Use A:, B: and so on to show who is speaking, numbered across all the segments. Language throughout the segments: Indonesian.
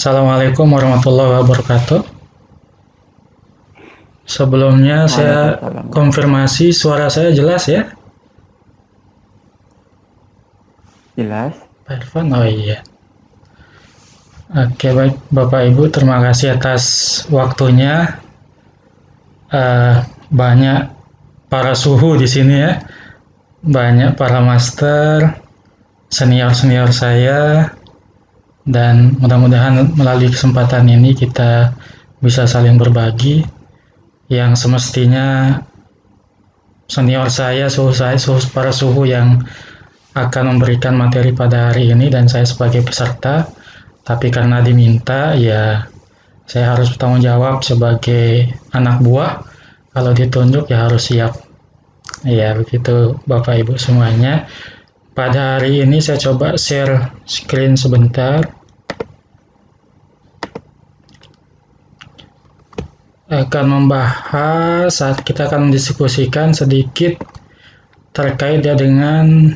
A: Assalamualaikum warahmatullahi wabarakatuh. Sebelumnya saya
B: Waalaikumsalam.
A: konfirmasi suara saya jelas ya,
B: Jelas?
A: Pak Irfan? Oh iya. Oke, baik Bapak Ibu, terima kasih atas waktunya. Banyak para suhu di sini ya, banyak para master, senior-senior saya, dan mudah-mudahan melalui kesempatan ini kita bisa saling berbagi yang semestinya senior saya, para suhu yang akan memberikan materi pada hari ini dan saya sebagai peserta, tapi karena diminta ya saya harus bertanggung jawab sebagai anak buah, kalau ditunjuk ya harus siap. Ya begitu Bapak Ibu semuanya. Pada hari ini saya coba share screen sebentar. Akan membahas, saat kita akan mendiskusikan sedikit terkait dengan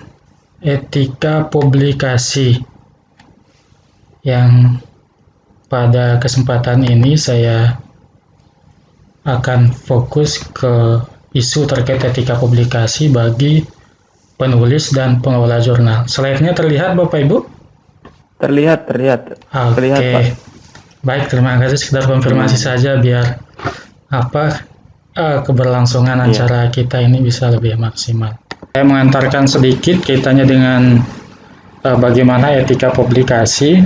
A: etika publikasi, yang pada kesempatan ini saya akan fokus ke isu terkait etika publikasi bagi penulis dan pengelola jurnal. Slide-nya terlihat Bapak Ibu?
B: Terlihat. Terlihat, Pak.
A: Oke. Baik, terima kasih. Sekedar konfirmasi saja biar keberlangsungan acara kita ini bisa lebih maksimal. Saya mengantarkan sedikit kaitannya dengan bagaimana etika publikasi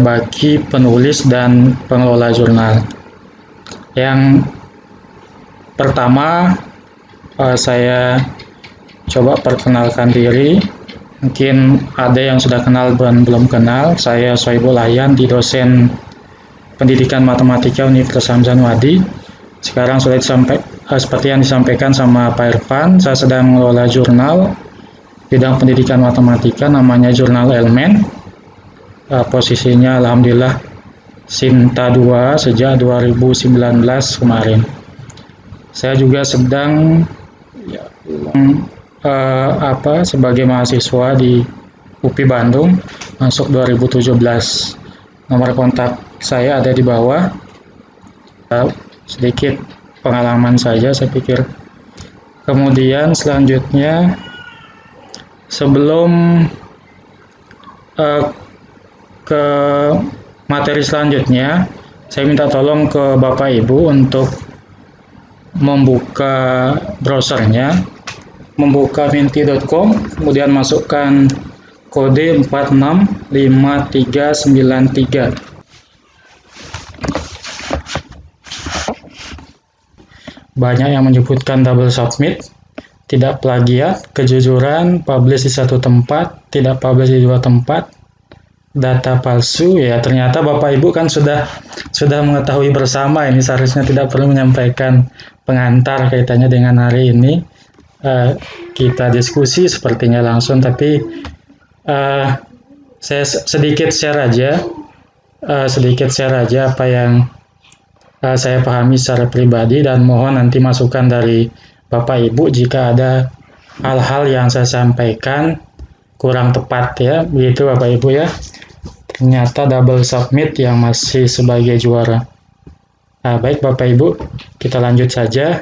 A: bagi penulis dan pengelola jurnal. Yang pertama, saya coba perkenalkan diri. Mungkin ada yang sudah kenal dan belum kenal. Saya Sohibul Ayan, di dosen Pendidikan Matematika Universitas Hamzah Wadi. Sekarang sudah seperti yang disampaikan sama Pak Irfan, saya sedang mengelola jurnal bidang pendidikan matematika, namanya Jurnal Elmen. Posisinya alhamdulillah Sinta 2 sejak 2019 kemarin. Saya juga sedang sebagai mahasiswa di UPI Bandung, masuk 2017. Nomor kontak saya ada di bawah. Sedikit pengalaman saja saya pikir. Kemudian selanjutnya, sebelum ke materi selanjutnya, saya minta tolong ke Bapak Ibu untuk membuka browsernya, membuka menti.com, kemudian masukkan kode 465393. Banyak yang menyebutkan double submit, tidak plagiat, kejujuran, publish di satu tempat, tidak publish di dua tempat, data palsu. Ya ternyata Bapak Ibu kan sudah mengetahui bersama, ini seharusnya tidak perlu menyampaikan pengantar kaitannya dengan hari ini. Kita diskusi sepertinya langsung, tapi saya sedikit share aja apa yang saya pahami secara pribadi, dan mohon nanti masukan dari Bapak Ibu jika ada hal-hal yang saya sampaikan kurang tepat ya, begitu Bapak Ibu ya. Ternyata double submit yang masih sebagai juara. Baik Bapak Ibu, kita lanjut saja.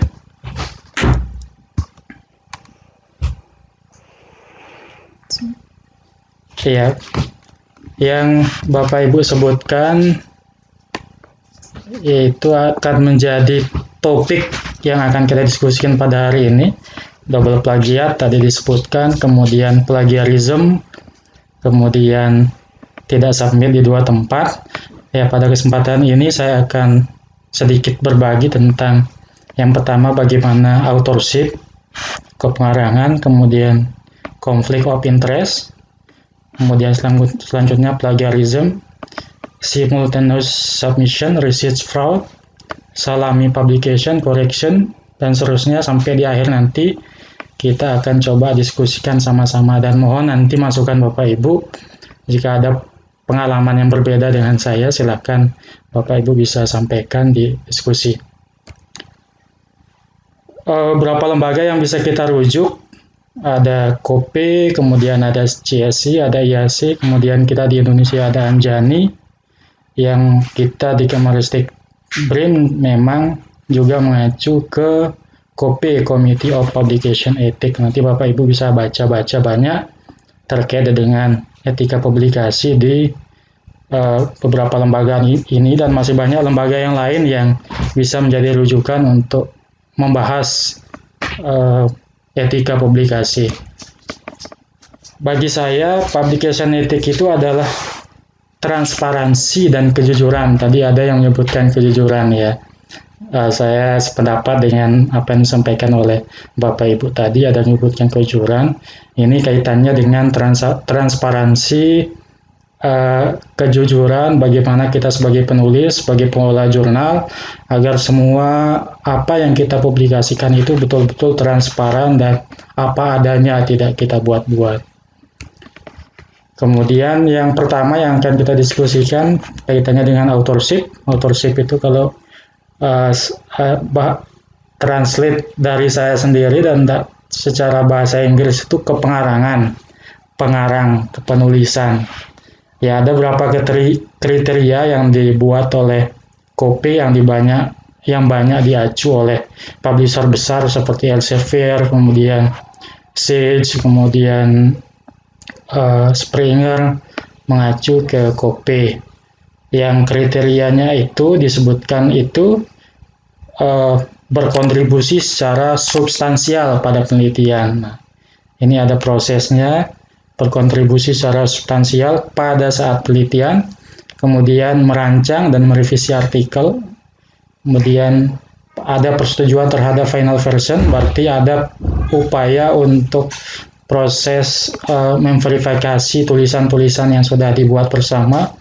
A: Ya, yang Bapak Ibu sebutkan yaitu akan menjadi topik yang akan kita diskusikan pada hari ini. Double plagiat tadi disebutkan, kemudian plagiarism, kemudian tidak submit di dua tempat. Ya, pada kesempatan ini saya akan sedikit berbagi tentang yang pertama bagaimana authorship, kepengarangan, kemudian conflict of interest, kemudian selanjutnya plagiarism, simultaneous submission, research fraud, salami publication, correction, dan seterusnya sampai di akhir nanti kita akan coba diskusikan sama-sama, dan mohon nanti masukan Bapak Ibu. Jika ada pengalaman yang berbeda dengan saya, silakan Bapak Ibu bisa sampaikan di diskusi. Berapa lembaga yang bisa kita rujuk? Ada COPE, kemudian ada CSI, ada IAC, kemudian kita di Indonesia ada Anjani, yang kita di Kemeristek BRIN memang juga mengacu ke KOP, Committee of Publication Ethics. Nanti Bapak Ibu bisa baca-baca banyak terkait dengan etika publikasi di beberapa lembaga ini, dan masih banyak lembaga yang lain yang bisa menjadi rujukan untuk membahas etika publikasi. Bagi saya, publication ethics itu adalah transparansi dan kejujuran. Tadi ada yang menyebutkan kejujuran ya. Saya sependapat dengan apa yang disampaikan oleh Bapak Ibu tadi, ada yang menyebutkan kejujuran. Ini kaitannya dengan transparansi, kejujuran, bagaimana kita sebagai penulis, sebagai pengelola jurnal, agar semua apa yang kita publikasikan itu betul-betul transparan dan apa adanya, tidak kita buat-buat. Kemudian yang pertama yang akan kita diskusikan kaitannya dengan authorship. Authorship itu kalau translate dari saya sendiri dan secara bahasa Inggris itu kepengarangan, pengarang, kepenulisan. Ya, ada beberapa kriteria yang dibuat oleh KOP yang banyak diacu oleh publisher besar seperti Elsevier, kemudian Sage, kemudian Springer, mengacu ke KOP. Yang kriterianya itu disebutkan itu berkontribusi secara substansial pada penelitian. Nah, ini ada prosesnya, berkontribusi secara substansial pada saat penelitian, kemudian merancang dan merevisi artikel, kemudian ada persetujuan terhadap final version, berarti ada upaya untuk proses memverifikasi tulisan-tulisan yang sudah dibuat bersama.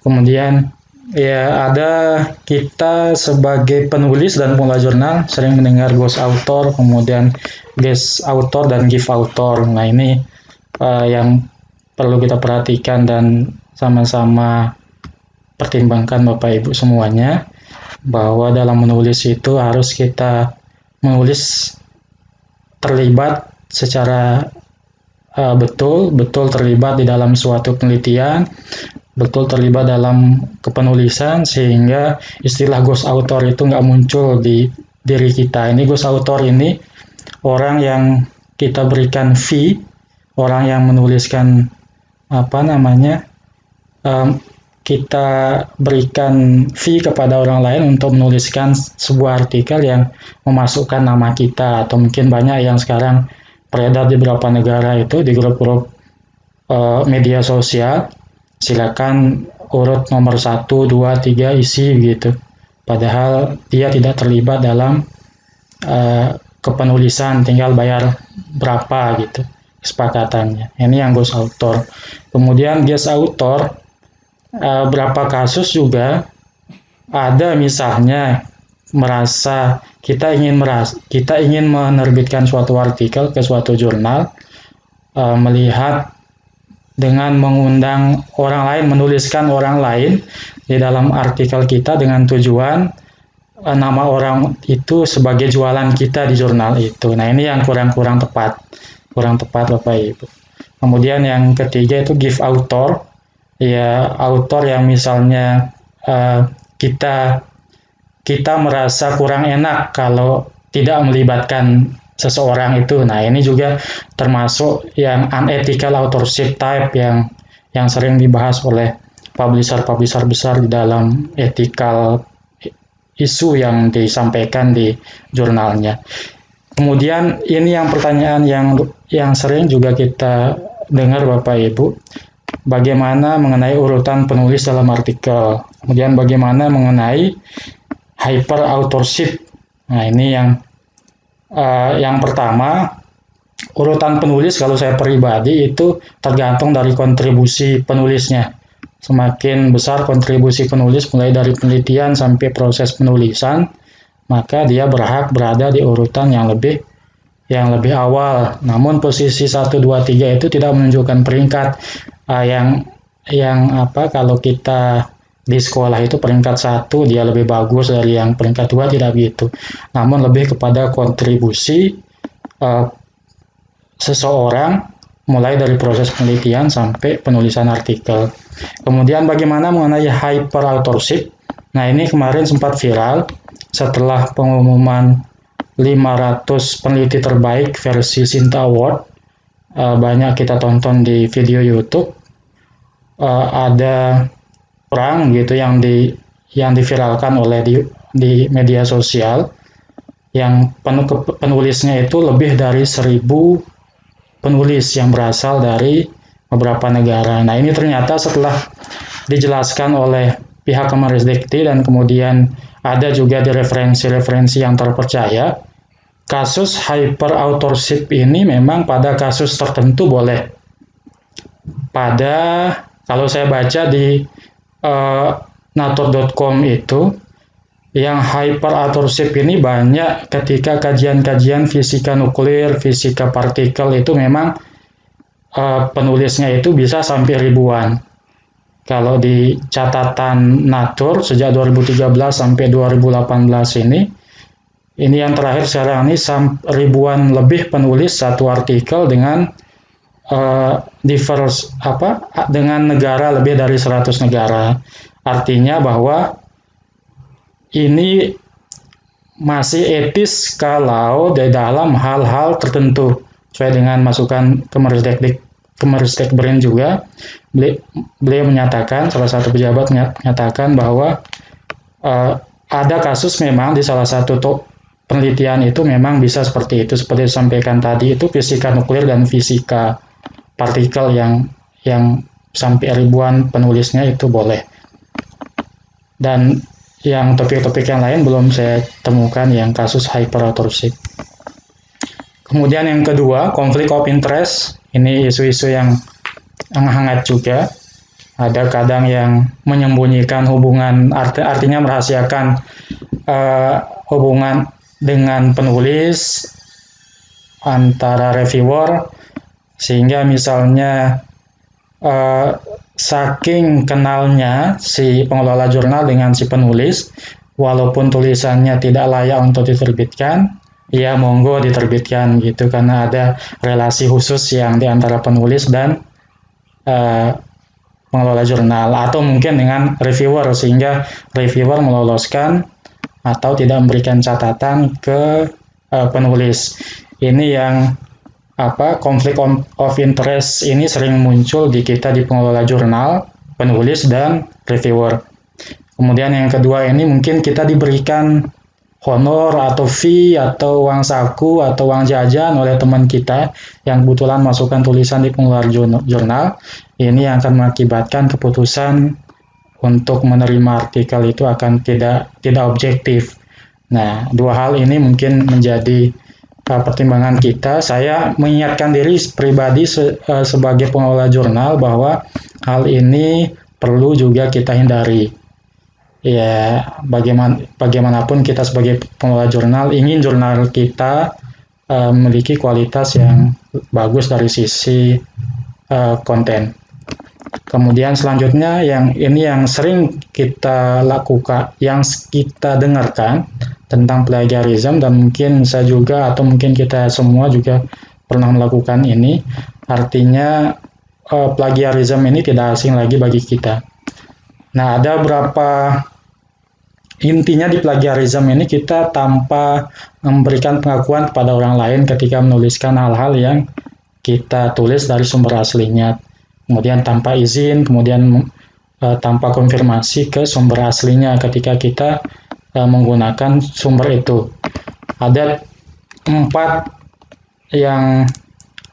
A: Kemudian ya ada kita sebagai penulis dan pengelola jurnal sering mendengar ghost author, kemudian guest author dan gift author. Nah ini yang perlu kita perhatikan dan sama-sama pertimbangkan Bapak Ibu semuanya, bahwa dalam menulis itu harus kita menulis terlibat secara betul terlibat di dalam suatu penelitian, betul terlibat dalam kepenulisan, sehingga istilah ghost author itu nggak muncul di diri kita. Ini ghost author ini orang yang kita berikan fee, orang yang menuliskan kita berikan fee kepada orang lain untuk menuliskan sebuah artikel yang memasukkan nama kita, atau mungkin banyak yang sekarang beredar di beberapa negara itu di grup-grup media sosial, silakan urut nomor 1, 2, 3 isi gitu. Padahal dia tidak terlibat dalam kepenulisan, tinggal bayar berapa gitu kesepakatannya. Ini yang ghost author. Kemudian guest author, berapa kasus juga ada misalnya kita ingin menerbitkan suatu artikel ke suatu jurnal, melihat dengan mengundang orang lain, menuliskan orang lain di dalam artikel kita dengan tujuan nama orang itu sebagai jualan kita di jurnal itu. Nah ini yang kurang tepat Bapak Ibu. Kemudian yang ketiga itu gift author, ya author yang misalnya kita merasa kurang enak kalau tidak melibatkan seseorang itu. Nah, ini juga termasuk yang unethical authorship type yang sering dibahas oleh publisher besar di dalam ethical isu yang disampaikan di jurnalnya. Kemudian ini yang pertanyaan yang sering juga kita dengar Bapak Ibu, bagaimana mengenai urutan penulis dalam artikel. Kemudian bagaimana mengenai hyper authorship. Nah, ini yang pertama, urutan penulis kalau saya pribadi itu tergantung dari kontribusi penulisnya. Semakin besar kontribusi penulis mulai dari penelitian sampai proses penulisan, maka dia berhak berada di urutan yang lebih awal. Namun posisi 1, 2, 3 itu tidak menunjukkan peringkat kalau kita di sekolah itu peringkat 1 dia lebih bagus dari yang peringkat 2, tidak begitu. Namun lebih kepada kontribusi seseorang mulai dari proses penelitian sampai penulisan artikel. Kemudian bagaimana mengenai hyperauthorship? Nah, ini kemarin sempat viral setelah pengumuman 500 peneliti terbaik versi Sinta Award. Banyak kita tonton di video YouTube. Ada orang gitu yang diviralkan oleh di media sosial yang penulisnya itu lebih dari 1.000 penulis yang berasal dari beberapa negara. Nah, ini ternyata setelah dijelaskan oleh pihak Kemendikti dan kemudian ada juga di referensi-referensi yang terpercaya, kasus hyperauthorship ini memang pada kasus tertentu boleh. Kalau saya baca di nature.com itu, yang hyperauthorship ini banyak ketika kajian-kajian fisika nuklir, fisika partikel itu memang penulisnya itu bisa sampai ribuan. Kalau di catatan Nature sejak 2013 sampai 2018 ini yang terakhir sekarang ini ribuan lebih penulis satu artikel dengan dengan negara lebih dari 100 negara. Artinya bahwa ini masih etis kalau di dalam hal-hal tertentu sesuai dengan masukan Kemendikbud juga. Beliau menyatakan, salah satu pejabat menyatakan bahwa ada kasus memang di salah satu penelitian itu memang bisa seperti itu, seperti disampaikan tadi itu fisika nuklir dan fisika partikel yang sampai ribuan penulisnya itu boleh. Dan yang topik-topik yang lain belum saya temukan yang kasus hyperauthorship. Kemudian yang kedua, konflik of interest. Ini isu-isu yang hangat juga. Ada kadang yang menyembunyikan hubungan, artinya merahasiakan hubungan dengan penulis antara reviewer, sehingga misalnya saking kenalnya si pengelola jurnal dengan si penulis, walaupun tulisannya tidak layak untuk diterbitkan, ya monggo diterbitkan gitu, karena ada relasi khusus yang diantara penulis dan pengelola jurnal, atau mungkin dengan reviewer, sehingga reviewer meloloskan atau tidak memberikan catatan ke penulis. Ini yang konflik of interest ini sering muncul di kita di pengelola jurnal, penulis, dan reviewer. Kemudian yang kedua ini mungkin kita diberikan honor atau fee atau uang saku atau uang jajan oleh teman kita yang kebetulan masukkan tulisan di pengelola jurnal. Ini yang akan mengakibatkan keputusan untuk menerima artikel itu akan tidak objektif. Nah, dua hal ini mungkin menjadi pertimbangan kita. Saya mengingatkan diri pribadi sebagai pengelola jurnal bahwa hal ini perlu juga kita hindari. Ya, bagaimanapun kita sebagai pengelola jurnal ingin jurnal kita memiliki kualitas yang bagus dari sisi konten. Kemudian selanjutnya yang sering kita lakukan, yang kita dengarkan tentang plagiarism, dan mungkin saya juga atau mungkin kita semua juga pernah melakukan ini. Artinya plagiarism ini tidak asing lagi bagi kita. Nah, ada beberapa intinya di plagiarism ini kita tanpa memberikan pengakuan kepada orang lain ketika menuliskan hal-hal yang kita tulis dari sumber aslinya. Kemudian tanpa izin, kemudian tanpa konfirmasi ke sumber aslinya ketika kita menggunakan sumber itu. Ada 4 yang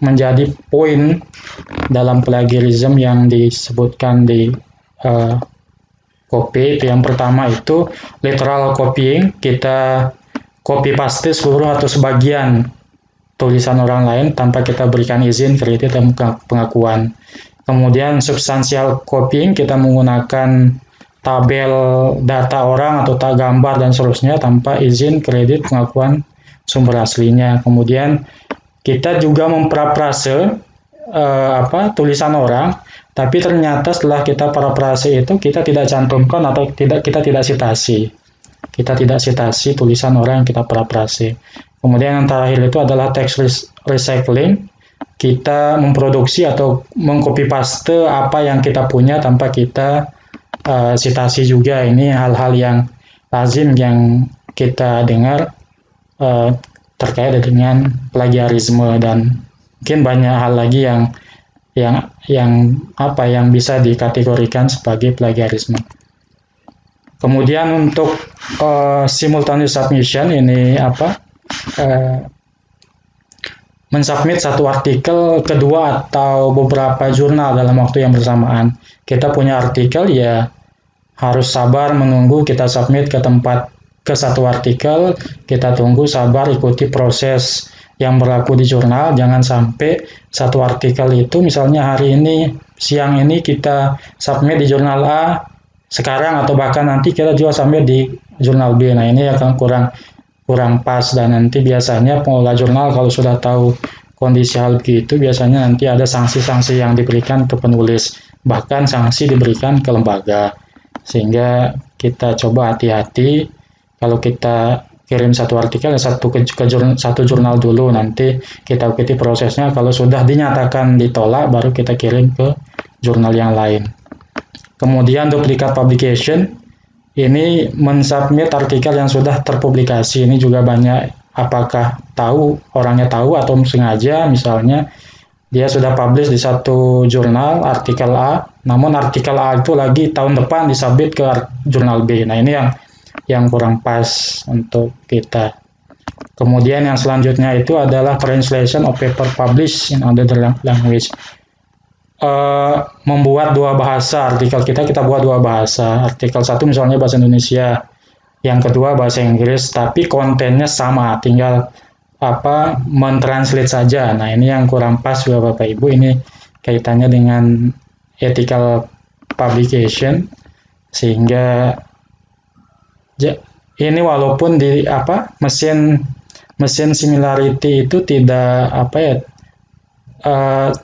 A: menjadi poin dalam plagiarism yang disebutkan di copy. Itu yang pertama itu literal copying, kita copy paste seluruh atau sebagian tulisan orang lain tanpa kita berikan izin, kredit, dan pengakuan. Kemudian substansial copying, kita menggunakan tabel data orang atau gambar dan seterusnya tanpa izin, kredit, pengakuan sumber aslinya. Kemudian kita juga memparafrase tulisan orang, tapi ternyata setelah kita parafrase itu kita tidak cantumkan atau kita tidak citasi. Kita tidak citasi tulisan orang yang kita parafrase. Kemudian yang terakhir itu adalah text recycling. kita memproduksi atau mengcopy paste apa yang kita punya tanpa kita sitasi juga. Ini hal-hal yang lazim yang kita dengar terkait dengan plagiarisme, dan mungkin banyak hal lagi yang bisa dikategorikan sebagai plagiarisme. Kemudian untuk simultaneous submission ini mensubmit satu artikel ke dua atau beberapa jurnal dalam waktu yang bersamaan. Kita punya artikel, ya harus sabar menunggu kita submit ke satu artikel, kita tunggu sabar ikuti proses yang berlaku di jurnal. Jangan sampai satu artikel itu misalnya hari ini, siang ini kita submit di jurnal A, sekarang atau bahkan nanti kita juga submit di jurnal B. Nah, ini akan kurang pas, dan nanti biasanya pengelola jurnal kalau sudah tahu kondisi hal begitu, biasanya nanti ada sanksi-sanksi yang diberikan ke penulis, bahkan sanksi diberikan ke lembaga. Sehingga kita coba hati-hati kalau kita kirim satu artikel satu jurnal dulu, nanti kita ikuti prosesnya. Kalau sudah dinyatakan ditolak, baru kita kirim ke jurnal yang lain. Kemudian duplicate publication, ini mensubmit artikel yang sudah terpublikasi. Ini juga banyak, apakah orangnya tahu atau sengaja, misalnya dia sudah publish di satu jurnal artikel A, namun artikel A itu lagi tahun depan disubmit ke jurnal B. Nah, ini yang kurang pas untuk kita. Kemudian yang selanjutnya itu adalah translation of paper published in other language. Membuat dua bahasa artikel kita buat dua bahasa. Artikel satu misalnya bahasa Indonesia, yang kedua bahasa Inggris, tapi kontennya sama, tinggal mentranslate saja. Nah, ini yang kurang pas juga Bapak Ibu. Ini kaitannya dengan ethical publication, sehingga ini walaupun di mesin similarity itu tidak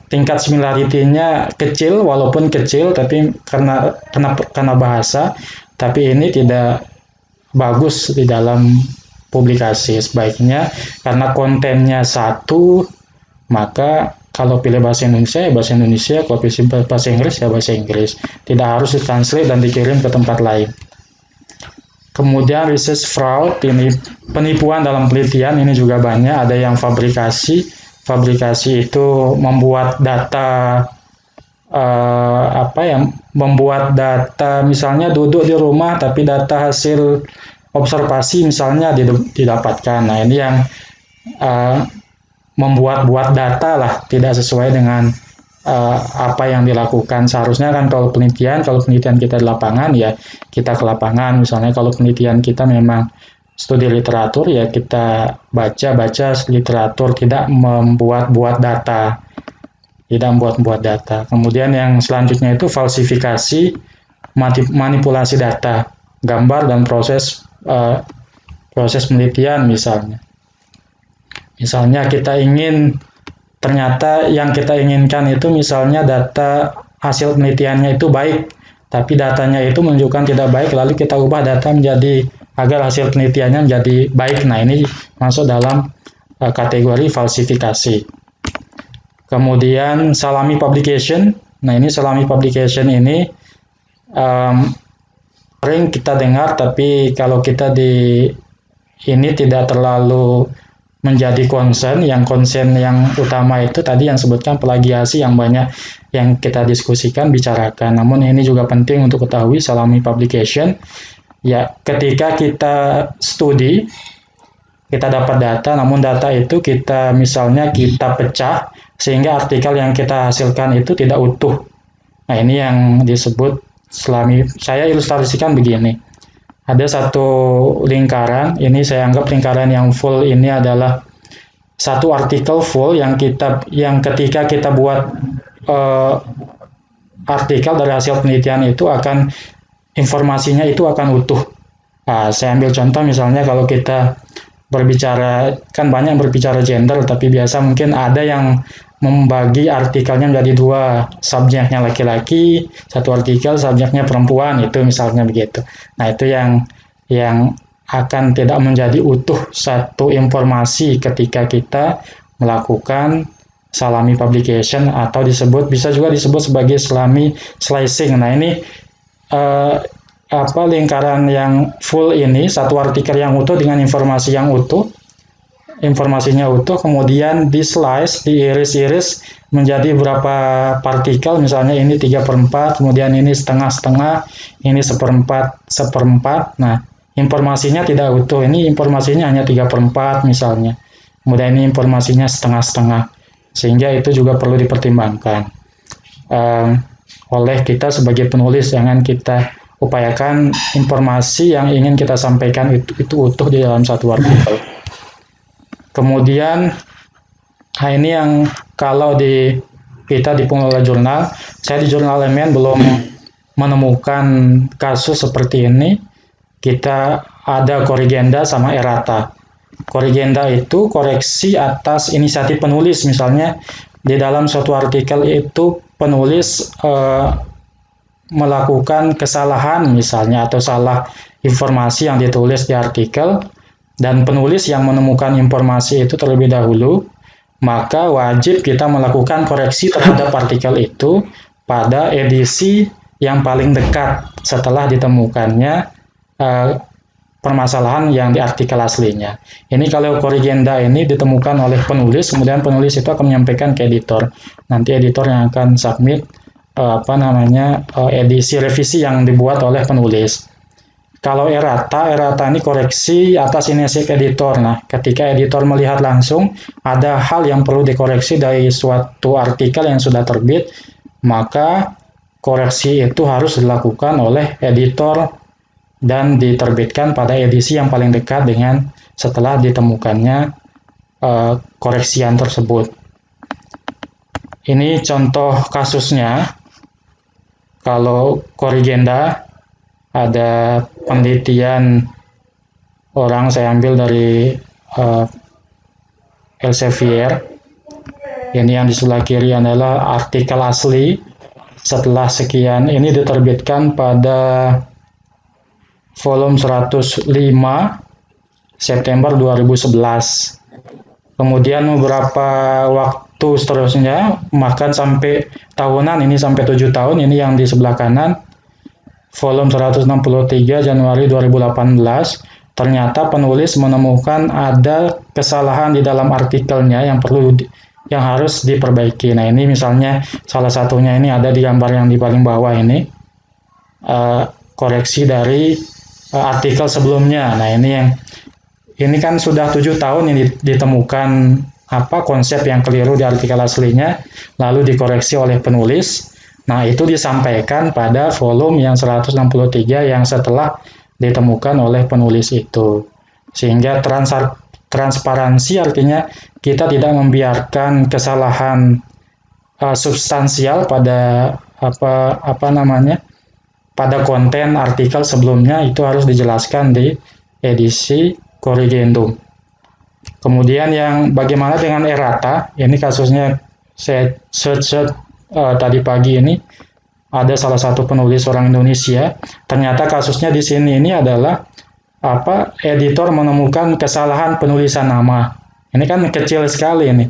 A: tingkat similarity-nya kecil, walaupun kecil, tapi karena bahasa, tapi ini tidak bagus di dalam publikasi. Sebaiknya karena kontennya satu, maka kalau pilih bahasa Indonesia ya bahasa Indonesia, kalau pilih bahasa Inggris ya bahasa Inggris. Tidak harus ditranslate dan dikirim ke tempat lain. Kemudian research fraud, ini penipuan dalam penelitian, ini juga banyak. Ada yang fabrikasi itu membuat data membuat data, misalnya duduk di rumah tapi data hasil observasi misalnya didapatkan. Nah, ini yang membuat data lah tidak sesuai dengan apa yang dilakukan. Seharusnya kan kalau penelitian kita di lapangan, ya kita ke lapangan. Misalnya kalau penelitian kita memang studi literatur, ya kita baca literatur, tidak membuat data. Kemudian yang selanjutnya itu falsifikasi, manipulasi data, gambar dan proses penelitian misalnya. Misalnya ternyata yang kita inginkan itu misalnya data hasil penelitiannya itu baik, tapi datanya itu menunjukkan tidak baik, lalu kita ubah data agar hasil penelitiannya menjadi baik. Nah, ini masuk dalam kategori falsifikasi. Kemudian salami publication. Nah, ini salami publication ini sering kita dengar, tapi kalau kita ini tidak terlalu menjadi concern. Yang utama itu tadi yang sebutkan plagiasi, yang banyak yang kita diskusikan, bicarakan. Namun ini juga penting untuk ketahui salami publication. Ya, ketika kita studi, kita dapat data, namun data itu kita pecah, sehingga artikel yang kita hasilkan itu tidak utuh. Nah, ini yang disebut salami. Saya ilustrasikan begini. Ada satu lingkaran, ini saya anggap lingkaran yang full ini adalah satu artikel full yang ketika kita buat artikel dari hasil penelitian itu informasinya itu akan utuh. Nah, saya ambil contoh misalnya kalau kita berbicara, kan banyak berbicara gender, tapi biasa mungkin ada yang membagi artikelnya menjadi dua, subjeknya laki-laki, satu artikel subjeknya perempuan, itu misalnya begitu. Nah, itu yang akan tidak menjadi utuh satu informasi ketika kita melakukan salami publication atau bisa juga disebut sebagai salami slicing. Nah, ini lingkaran yang full ini, satu artikel yang utuh dengan informasi yang utuh, informasinya utuh, kemudian di slice, diiris-iris menjadi berapa partikel, misalnya ini 3/4, kemudian ini setengah-setengah, ini 1/4. Nah, informasinya tidak utuh, ini informasinya hanya 3/4 misalnya, kemudian ini informasinya setengah-setengah, sehingga itu juga perlu dipertimbangkan oleh kita sebagai penulis. Jangan kita upayakan informasi yang ingin kita sampaikan itu utuh di dalam satu artikel. Kemudian, ini yang kalau kita di pengelola jurnal, saya di Jurnal Elemen belum menemukan kasus seperti ini. Kita ada korigenda sama errata. Korigenda itu koreksi atas inisiatif penulis, misalnya di dalam suatu artikel itu penulis melakukan kesalahan misalnya, atau salah informasi yang ditulis di artikel, dan penulis yang menemukan informasi itu terlebih dahulu, maka wajib kita melakukan koreksi terhadap artikel itu pada edisi yang paling dekat setelah ditemukannya permasalahan yang di artikel aslinya. Ini kalau korigenda ini ditemukan oleh penulis, kemudian penulis itu akan menyampaikan ke editor. Nanti editor yang akan submit edisi revisi yang dibuat oleh penulis. Kalau errata ini koreksi atas inisiatif editor. Nah, ketika editor melihat langsung ada hal yang perlu dikoreksi dari suatu artikel yang sudah terbit, maka koreksi itu harus dilakukan oleh editor dan diterbitkan pada edisi yang paling dekat dengan setelah ditemukannya koreksian tersebut. Ini contoh kasusnya. Kalau korigenda, ada penelitian orang, saya ambil dari Elsevier. Ini yang di sebelah kiri adalah artikel asli. Setelah sekian, ini diterbitkan pada volume 105 September 2011. Kemudian beberapa waktu seterusnya, bahkan sampai tahunan, ini sampai 7 tahun, ini yang di sebelah kanan, volume 163 Januari 2018, ternyata penulis menemukan ada kesalahan di dalam artikelnya yang harus diperbaiki. Nah, ini misalnya salah satunya ini ada di gambar yang di paling bawah ini, koreksi dari artikel sebelumnya. Nah, ini kan sudah 7 tahun ini ditemukan konsep yang keliru di artikel aslinya, lalu dikoreksi oleh penulis. Nah, itu disampaikan pada volume yang 163 yang setelah ditemukan oleh penulis itu. Sehingga transparansi artinya kita tidak membiarkan kesalahan substansial pada pada konten artikel sebelumnya, itu harus dijelaskan di edisi corrigendum. Kemudian yang bagaimana dengan errata? Ini kasusnya saya search tadi pagi ini, ada salah satu penulis orang Indonesia. Ternyata kasusnya di sini ini adalah editor menemukan kesalahan penulisan nama. Ini kan kecil sekali ini.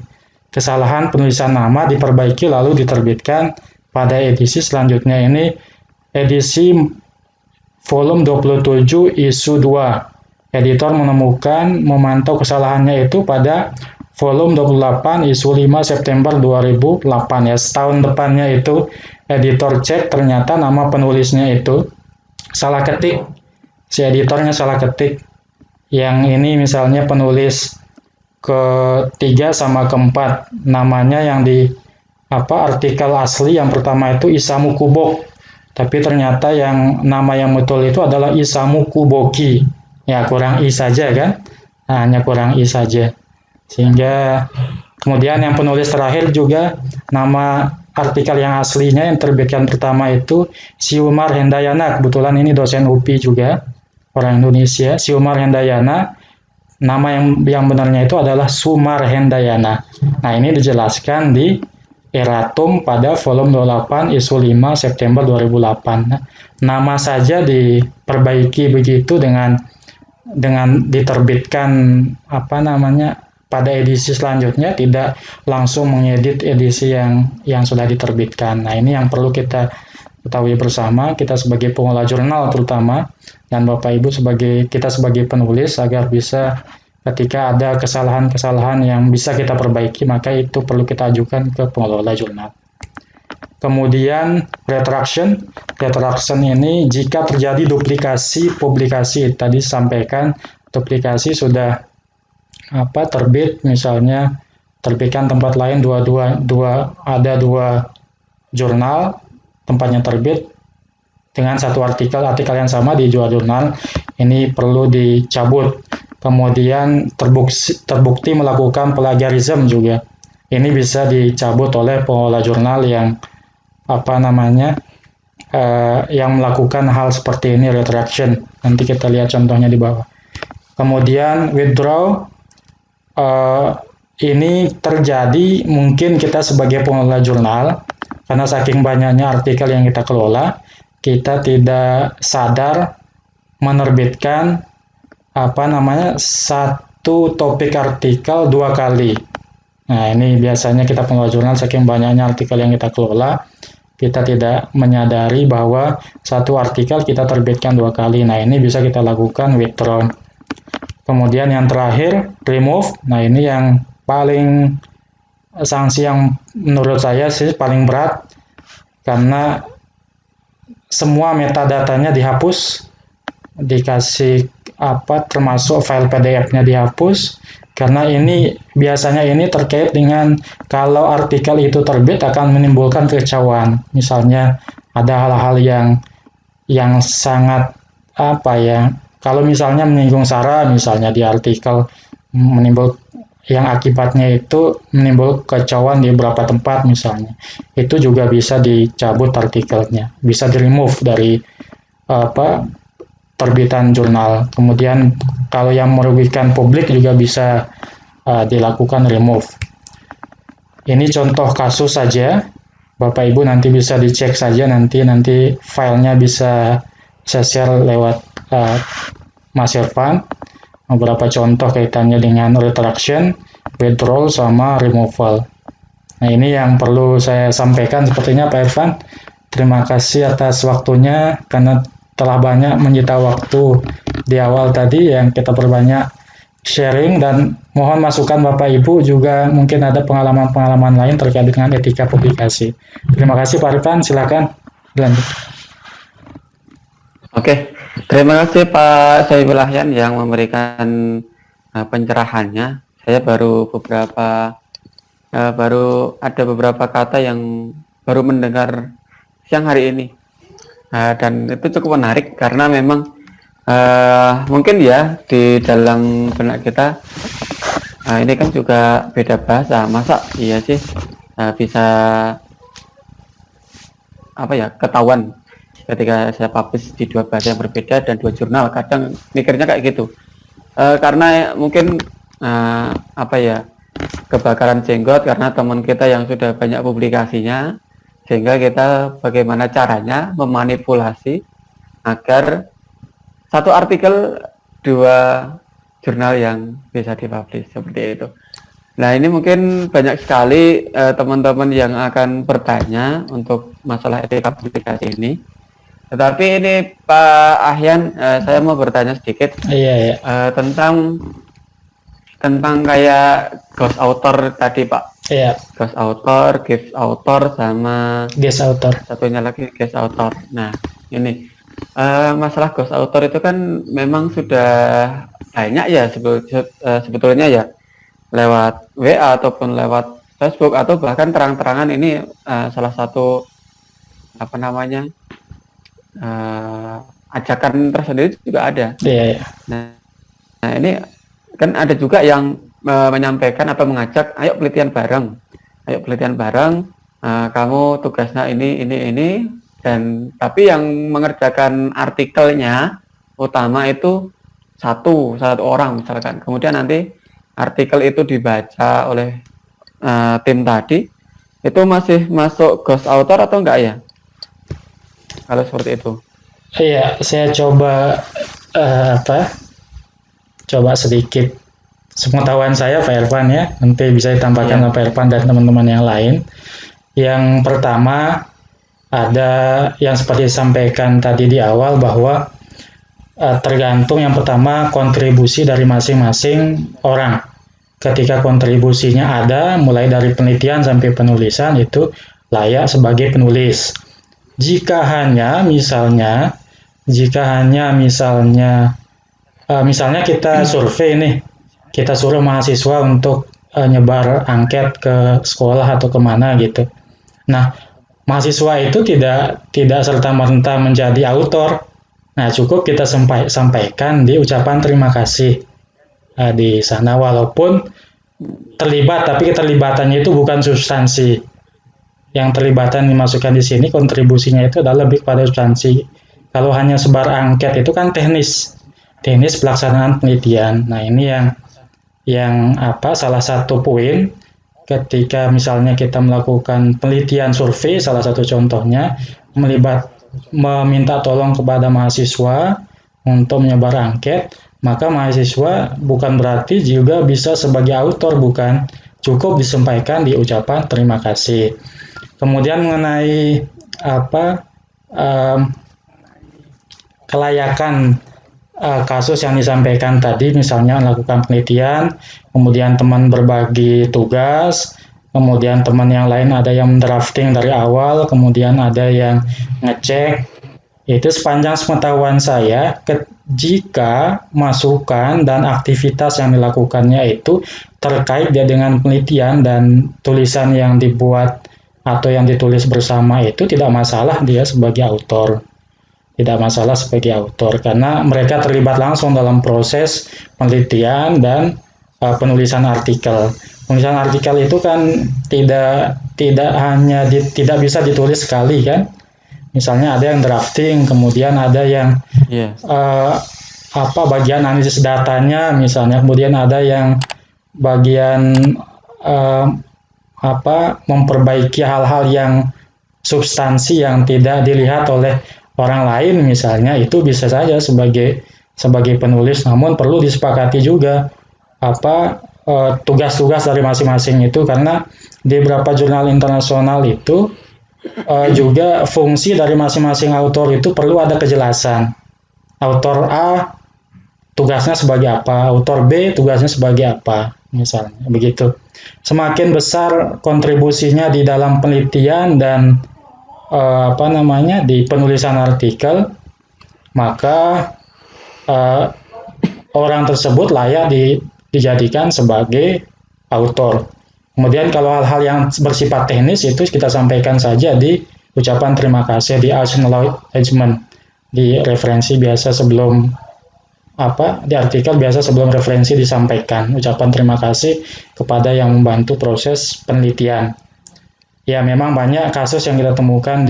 A: Kesalahan penulisan nama diperbaiki lalu diterbitkan pada edisi selanjutnya. Ini edisi volume 27 isu 2. Editor memantau kesalahannya itu pada volume 28 isu 5 September 2008 ya. Setahun depannya itu editor cek, ternyata nama penulisnya itu salah ketik. Si editornya salah ketik. Yang ini misalnya penulis ke-3 sama ke-4, namanya yang di artikel asli yang pertama itu Isamu Kubok. Tapi ternyata yang nama yang betul itu adalah Isamu Kuboki. Ya, kurang i saja kan? Nah, hanya kurang i saja. Sehingga kemudian yang penulis terakhir juga nama artikel yang aslinya yang terbitkan pertama itu Siumar Hendayana. Kebetulan ini dosen UPI juga, orang Indonesia. Siumar Hendayana, nama yang benarnya itu adalah Sumar Hendayana. Nah, ini dijelaskan di Eratum pada volume 28 isu 5 September 2008. Nah, nama saja diperbaiki begitu dengan diterbitkan pada edisi selanjutnya tidak langsung mengedit edisi yang sudah diterbitkan. Nah, ini yang perlu kita ketahui bersama, kita sebagai pengelola jurnal terutama, dan Bapak Ibu kita sebagai penulis, agar bisa ketika ada kesalahan-kesalahan yang bisa kita perbaiki, maka itu perlu kita ajukan ke pengelola jurnal. Kemudian retraction ini jika terjadi duplikasi publikasi, tadi sampaikan duplikasi sudah terbit, misalnya terbitkan tempat lain ada dua jurnal tempatnya terbit dengan satu artikel yang sama di dua jurnal, ini perlu dicabut. Kemudian terbukti melakukan plagiarism juga, ini bisa dicabut oleh pengelola jurnal yang yang melakukan hal seperti ini, retraction. Nanti kita lihat contohnya di bawah. Kemudian withdraw, ini terjadi mungkin kita sebagai pengelola jurnal, karena saking banyaknya artikel yang kita kelola, kita tidak sadar menerbitkan satu topik artikel 2 kali. Nah, ini biasanya kita pengelola jurnal, saking banyaknya artikel yang kita kelola, kita tidak menyadari bahwa satu artikel kita terbitkan 2 kali. Nah, ini bisa kita lakukan withdraw. Kemudian yang terakhir, remove. Nah, ini yang paling sanksi yang menurut saya sih paling berat, karena semua metadatanya dihapus, dikasih termasuk file PDF-nya dihapus, karena ini biasanya ini terkait dengan kalau artikel itu terbit akan menimbulkan kekecauan. Misalnya ada hal-hal yang sangat kalau misalnya menyinggung SARA, misalnya di artikel yang akibatnya itu menimbul kekecauan di beberapa tempat misalnya, itu juga bisa dicabut artikelnya, bisa di-remove dari terbitan jurnal. Kemudian kalau yang merugikan publik juga bisa dilakukan remove. Ini contoh kasus saja, Bapak Ibu nanti bisa dicek saja, nanti filenya bisa saya share lewat Mas Irfan, beberapa contoh kaitannya dengan retraction, withdrawal, sama removal. Nah, ini yang perlu saya sampaikan sepertinya Pak Irfan. Terima kasih atas waktunya, karena telah banyak menyita waktu di awal tadi, yang kita perbanyak sharing, dan mohon masukan Bapak Ibu juga mungkin ada pengalaman-pengalaman lain terkait dengan etika publikasi. Terima kasih Pak Irfan, silakan lanjut.
B: Oke, terima kasih Pak Sohibul Ahyan yang memberikan pencerahannya. Saya baru ada beberapa kata yang baru mendengar siang hari ini. Dan itu cukup menarik karena memang mungkin ya di dalam benak kita ini kan juga beda bahasa, masa iya sih bisa ketahuan ketika saya publish di 2 bahasa yang berbeda dan 2 jurnal. Kadang mikirnya kayak gitu karena mungkin kebakaran jenggot karena teman kita yang sudah banyak publikasinya, sehingga kita bagaimana caranya memanipulasi agar satu artikel 2 jurnal yang bisa dipublish, seperti itu. Nah, ini mungkin banyak sekali teman-teman yang akan bertanya untuk masalah etika publikasi ini. Tetapi ini Pak Ahyan, saya mau bertanya sedikit tentang kayak ghost author tadi Pak.
A: Iya.
B: Ghost author, guest author, sama
A: guest author.
B: Satunya lagi guest author. Nah, ini masalah ghost author itu kan memang sudah banyak ya sebetulnya ya, lewat WA ataupun lewat Facebook, atau bahkan terang-terangan ini salah satu ajakan tersendiri juga ada.
A: Iya.
B: Nah, ini kan ada juga yang menyampaikan atau mengajak, ayo penelitian bareng, kamu tugasnya ini, dan tapi yang mengerjakan artikelnya utama itu satu orang misalkan, kemudian nanti artikel itu dibaca oleh tim tadi, itu masih masuk ghost author atau enggak ya, kalau seperti itu?
A: Iya, saya coba sedikit sepengetahuan saya Pak Irfan ya, nanti bisa ditambahkan
B: Iya.
A: sama Pak Irfan dan teman-teman yang lain. Yang pertama ada yang seperti disampaikan tadi di awal bahwa tergantung yang pertama kontribusi dari masing-masing orang. Ketika kontribusinya ada, mulai dari penelitian sampai penulisan itu layak sebagai penulis. Jika hanya misalnya, misalnya kita survei nih, kita suruh mahasiswa untuk nyebar angket ke sekolah atau kemana gitu. Nah, mahasiswa itu tidak serta-merta menjadi autor. Nah, cukup kita sampaikan di ucapan terima kasih di sana, walaupun terlibat, tapi keterlibatannya itu bukan substansi. Yang terlibatan dimasukkan di sini kontribusinya itu adalah lebih pada substansi. Kalau hanya sebar angket itu kan teknis pelaksanaan penelitian. Nah, ini yang salah satu poin ketika misalnya kita melakukan penelitian survei, salah satu contohnya meminta tolong kepada mahasiswa untuk menyebar angket, maka mahasiswa bukan berarti juga bisa sebagai autor, bukan, cukup disampaikan di ucapan terima kasih. Kemudian mengenai kelayakan kasus yang disampaikan tadi, misalnya melakukan penelitian, kemudian teman berbagi tugas, kemudian teman yang lain ada yang drafting dari awal, kemudian ada yang ngecek. Itu sepanjang pengetahuan saya, jika masukan dan aktivitas yang dilakukannya itu terkait dengan penelitian dan tulisan yang dibuat atau yang ditulis bersama, itu tidak masalah dia sebagai autor. Tidak masalah sebagai autor, karena mereka terlibat langsung dalam proses penelitian dan penulisan artikel. Penulisan artikel itu kan tidak bisa ditulis sekali kan. Misalnya ada yang drafting, kemudian ada yang bagian analisis datanya misalnya, kemudian ada yang bagian memperbaiki hal-hal yang substansi yang tidak dilihat oleh orang lain misalnya, itu bisa saja sebagai penulis, namun perlu disepakati juga tugas-tugas dari masing-masing itu, karena di beberapa jurnal internasional itu juga fungsi dari masing-masing autor itu perlu ada kejelasan. Autor A tugasnya sebagai apa, autor B tugasnya sebagai apa, misalnya begitu. Semakin besar kontribusinya di dalam penelitian dan di penulisan artikel, maka orang tersebut layak dijadikan sebagai autor. Kemudian kalau hal-hal yang bersifat teknis itu kita sampaikan saja di ucapan terima kasih, di acknowledgement, di referensi biasa sebelum di artikel biasa sebelum referensi disampaikan ucapan terima kasih kepada yang membantu proses penelitian. Ya, memang banyak kasus yang kita temukan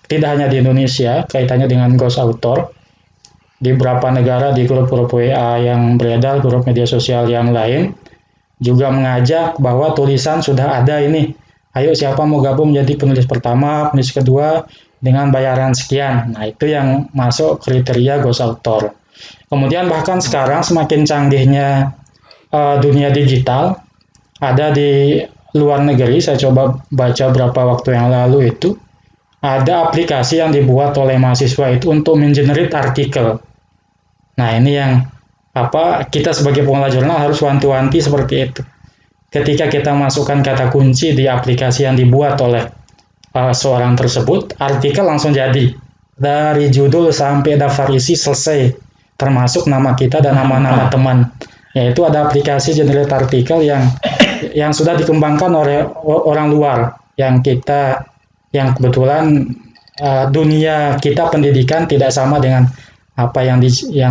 A: tidak hanya di Indonesia kaitannya dengan ghost author. Di beberapa negara, di grup-grup WA yang beredar, grup media sosial yang lain juga mengajak bahwa tulisan sudah ada ini. Ayo siapa mau gabung menjadi penulis pertama, penulis kedua dengan bayaran sekian. Nah, itu yang masuk kriteria ghost author. Kemudian bahkan sekarang semakin canggihnya dunia digital, ada di luar negeri, saya coba baca beberapa waktu yang lalu itu, ada aplikasi yang dibuat oleh mahasiswa itu untuk mengenerate artikel. Nah, ini yang kita sebagai pengelola jurnal harus wanti-wanti seperti itu. Ketika kita masukkan kata kunci di aplikasi yang dibuat oleh seorang tersebut, artikel langsung jadi. Dari judul sampai daftar isi selesai, termasuk nama kita dan nama-nama teman. Yaitu ada aplikasi generate artikel yang sudah dikembangkan oleh orang luar, yang kebetulan dunia kita pendidikan tidak sama dengan apa yang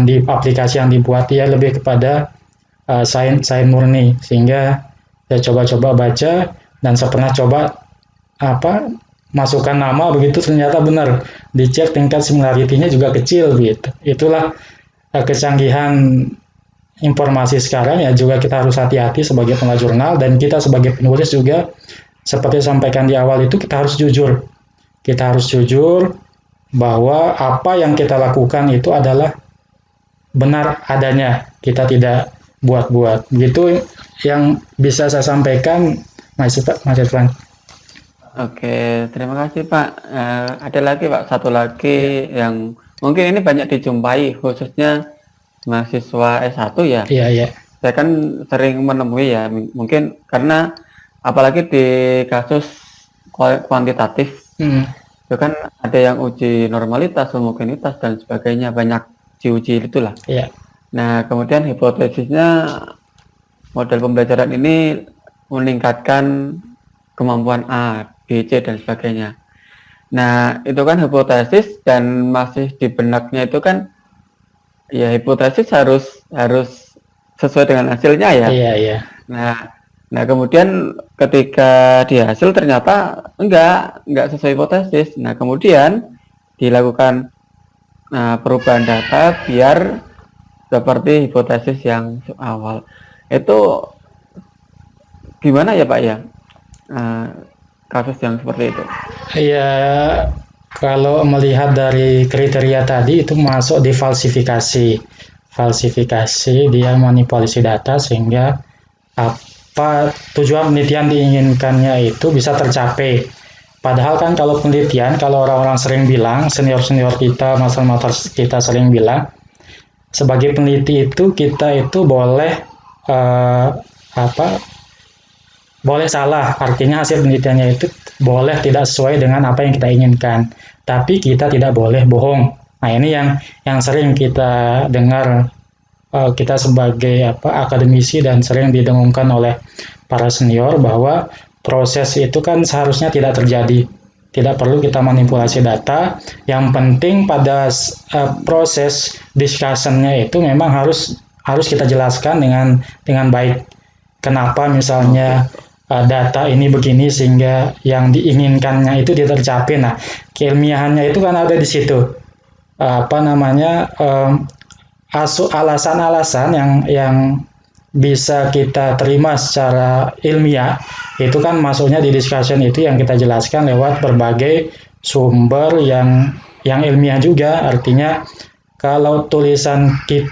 A: di aplikasi yang dibuat, dia lebih kepada sains murni, sehingga saya coba baca dan saya pernah coba masukkan nama, begitu ternyata benar, dicek tingkat similarity-nya juga kecil gitu. Itulah kecanggihan informasi sekarang, ya juga kita harus hati-hati sebagai pengelola jurnal, dan kita sebagai penulis juga seperti sampaikan di awal itu kita harus jujur. Kita harus jujur bahwa apa yang kita lakukan itu adalah benar adanya. Kita tidak buat-buat. Gitu yang bisa saya sampaikan, Mas Irfan.
B: Oke, terima kasih Pak. Ada lagi Pak, satu lagi yang mungkin ini banyak dijumpai, khususnya mahasiswa S1 ya.
A: Iya, iya.
B: Saya kan sering menemui ya, mungkin karena apalagi di kasus kuantitatif, itu kan ada yang uji normalitas, homogenitas, dan sebagainya, banyak diuji itulah.
A: Iya.
B: Nah, kemudian hipotesisnya model pembelajaran ini meningkatkan kemampuan A, B, C, dan sebagainya. Nah, itu kan hipotesis dan masih di benaknya itu kan ya hipotesis harus sesuai dengan hasilnya ya.
A: Iya, iya.
B: Nah kemudian ketika di hasil ternyata enggak sesuai hipotesis. Nah, kemudian dilakukan perubahan data biar seperti hipotesis yang awal. Itu gimana ya Pak ya? Kasus yang seperti itu.
A: Ya, kalau melihat dari kriteria tadi itu masuk di falsifikasi. Falsifikasi, dia manipulasi data sehingga apa tujuan penelitian diinginkannya itu bisa tercapai. Padahal kan kalau penelitian, kalau orang-orang sering bilang, senior-senior kita, master-master kita sering bilang, sebagai peneliti itu kita itu boleh boleh salah, artinya hasil penelitiannya itu boleh tidak sesuai dengan apa yang kita inginkan, tapi kita tidak boleh bohong. Nah, ini yang sering kita dengar, kita sebagai akademisi, dan sering didengungkan oleh para senior bahwa proses itu kan seharusnya tidak terjadi. Tidak perlu kita manipulasi data. Yang penting pada proses discussion-nya itu memang harus kita jelaskan dengan baik. Kenapa misalnya data ini begini sehingga yang diinginkannya itu tidak tercapai. Nah, keilmiahannya itu kan ada di situ. Alasan-alasan yang bisa kita terima secara ilmiah itu kan masuknya di discussion itu yang kita jelaskan lewat berbagai sumber yang ilmiah juga. Artinya kalau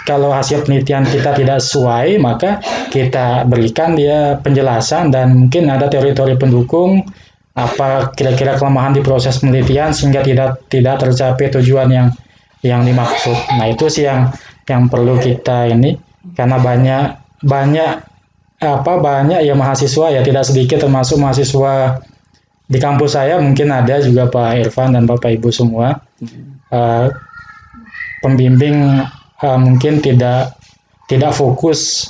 A: kalau hasil penelitian kita tidak sesuai, maka kita berikan dia penjelasan dan mungkin ada teori-teori pendukung apa kira-kira kelemahan di proses penelitian sehingga tidak tercapai tujuan yang dimaksud. Nah, itu sih yang perlu kita ini, karena banyak ya mahasiswa ya, tidak sedikit termasuk mahasiswa di kampus saya, mungkin ada juga Pak Irfan dan Bapak Ibu semua. Pembimbing mungkin tidak fokus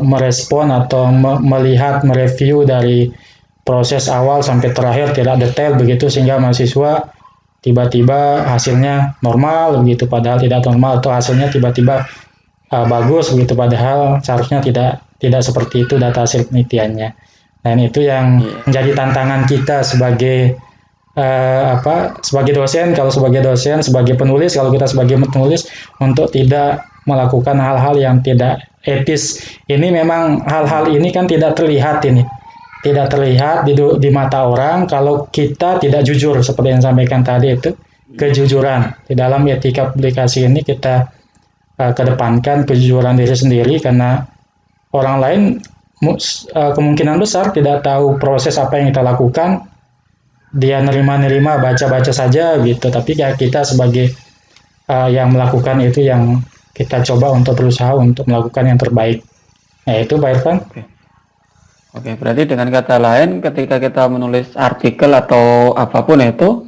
A: merespon atau melihat, mereview dari proses awal sampai terakhir, tidak detail begitu, sehingga mahasiswa tiba-tiba hasilnya normal begitu padahal tidak normal, atau hasilnya tiba-tiba bagus begitu padahal seharusnya tidak seperti itu data hasil penelitiannya. Dan itu yang menjadi tantangan kita sebagai sebagai dosen, sebagai penulis, kalau kita sebagai penulis, untuk tidak melakukan hal-hal yang tidak etis. Ini memang hal-hal ini kan tidak terlihat di mata orang kalau kita tidak jujur, seperti yang sampaikan tadi itu, kejujuran. Di dalam etika publikasi ini kita kedepankan kejujuran diri sendiri, karena orang lain kemungkinan besar tidak tahu proses apa yang kita lakukan. Dia nerima baca-baca saja gitu, tapi kita sebagai yang melakukan itu, yang kita coba untuk berusaha untuk melakukan yang terbaik. Nah, itu Pak Irfan.
B: Oke, berarti dengan kata lain ketika kita menulis artikel atau apapun itu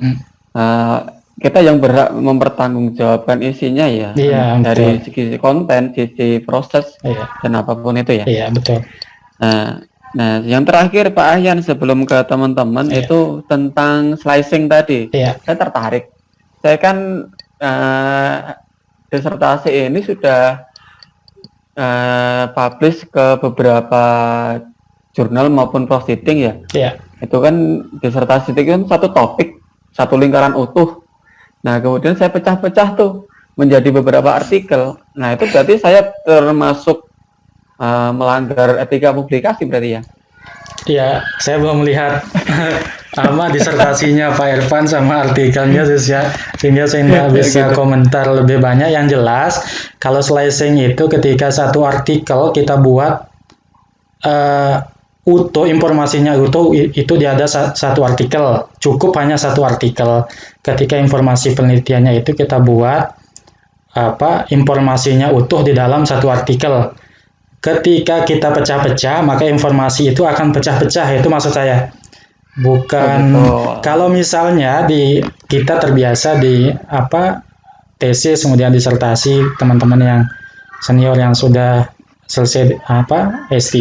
B: kita yang berhak mempertanggungjawabkan isinya ya, dari segi konten, sisi proses, dan apapun itu ya.
A: Iya, betul.
B: Nah, yang terakhir Pak Ahyan sebelum ke teman-teman itu tentang slicing tadi. Saya tertarik. Saya kan disertasi ini sudah publish ke beberapa jurnal maupun proceeding ya. Itu kan disertasi itu kan satu topik, satu lingkaran utuh. Nah, kemudian saya pecah-pecah tuh menjadi beberapa artikel. Nah, itu berarti saya termasuk melanggar etika publikasi berarti ya?
A: Ya, saya belum melihat apa disertasinya Pak Irfan sama artikelnya sehingga saya nggak bisa
B: Gitu.
A: komentar lebih banyak. Yang jelas, kalau slicing itu ketika satu artikel kita buat eh, utuh, informasinya utuh, itu dia ada satu artikel, cukup hanya satu artikel. Ketika informasi penelitiannya itu kita buat informasinya utuh di dalam satu artikel. Ketika kita pecah-pecah, maka informasi itu akan pecah-pecah. Itu maksud saya.
B: Oh
A: Bukan
B: gitu.
A: kalau misalnya kita terbiasa di tesis kemudian disertasi, teman-teman yang senior yang sudah selesai S3,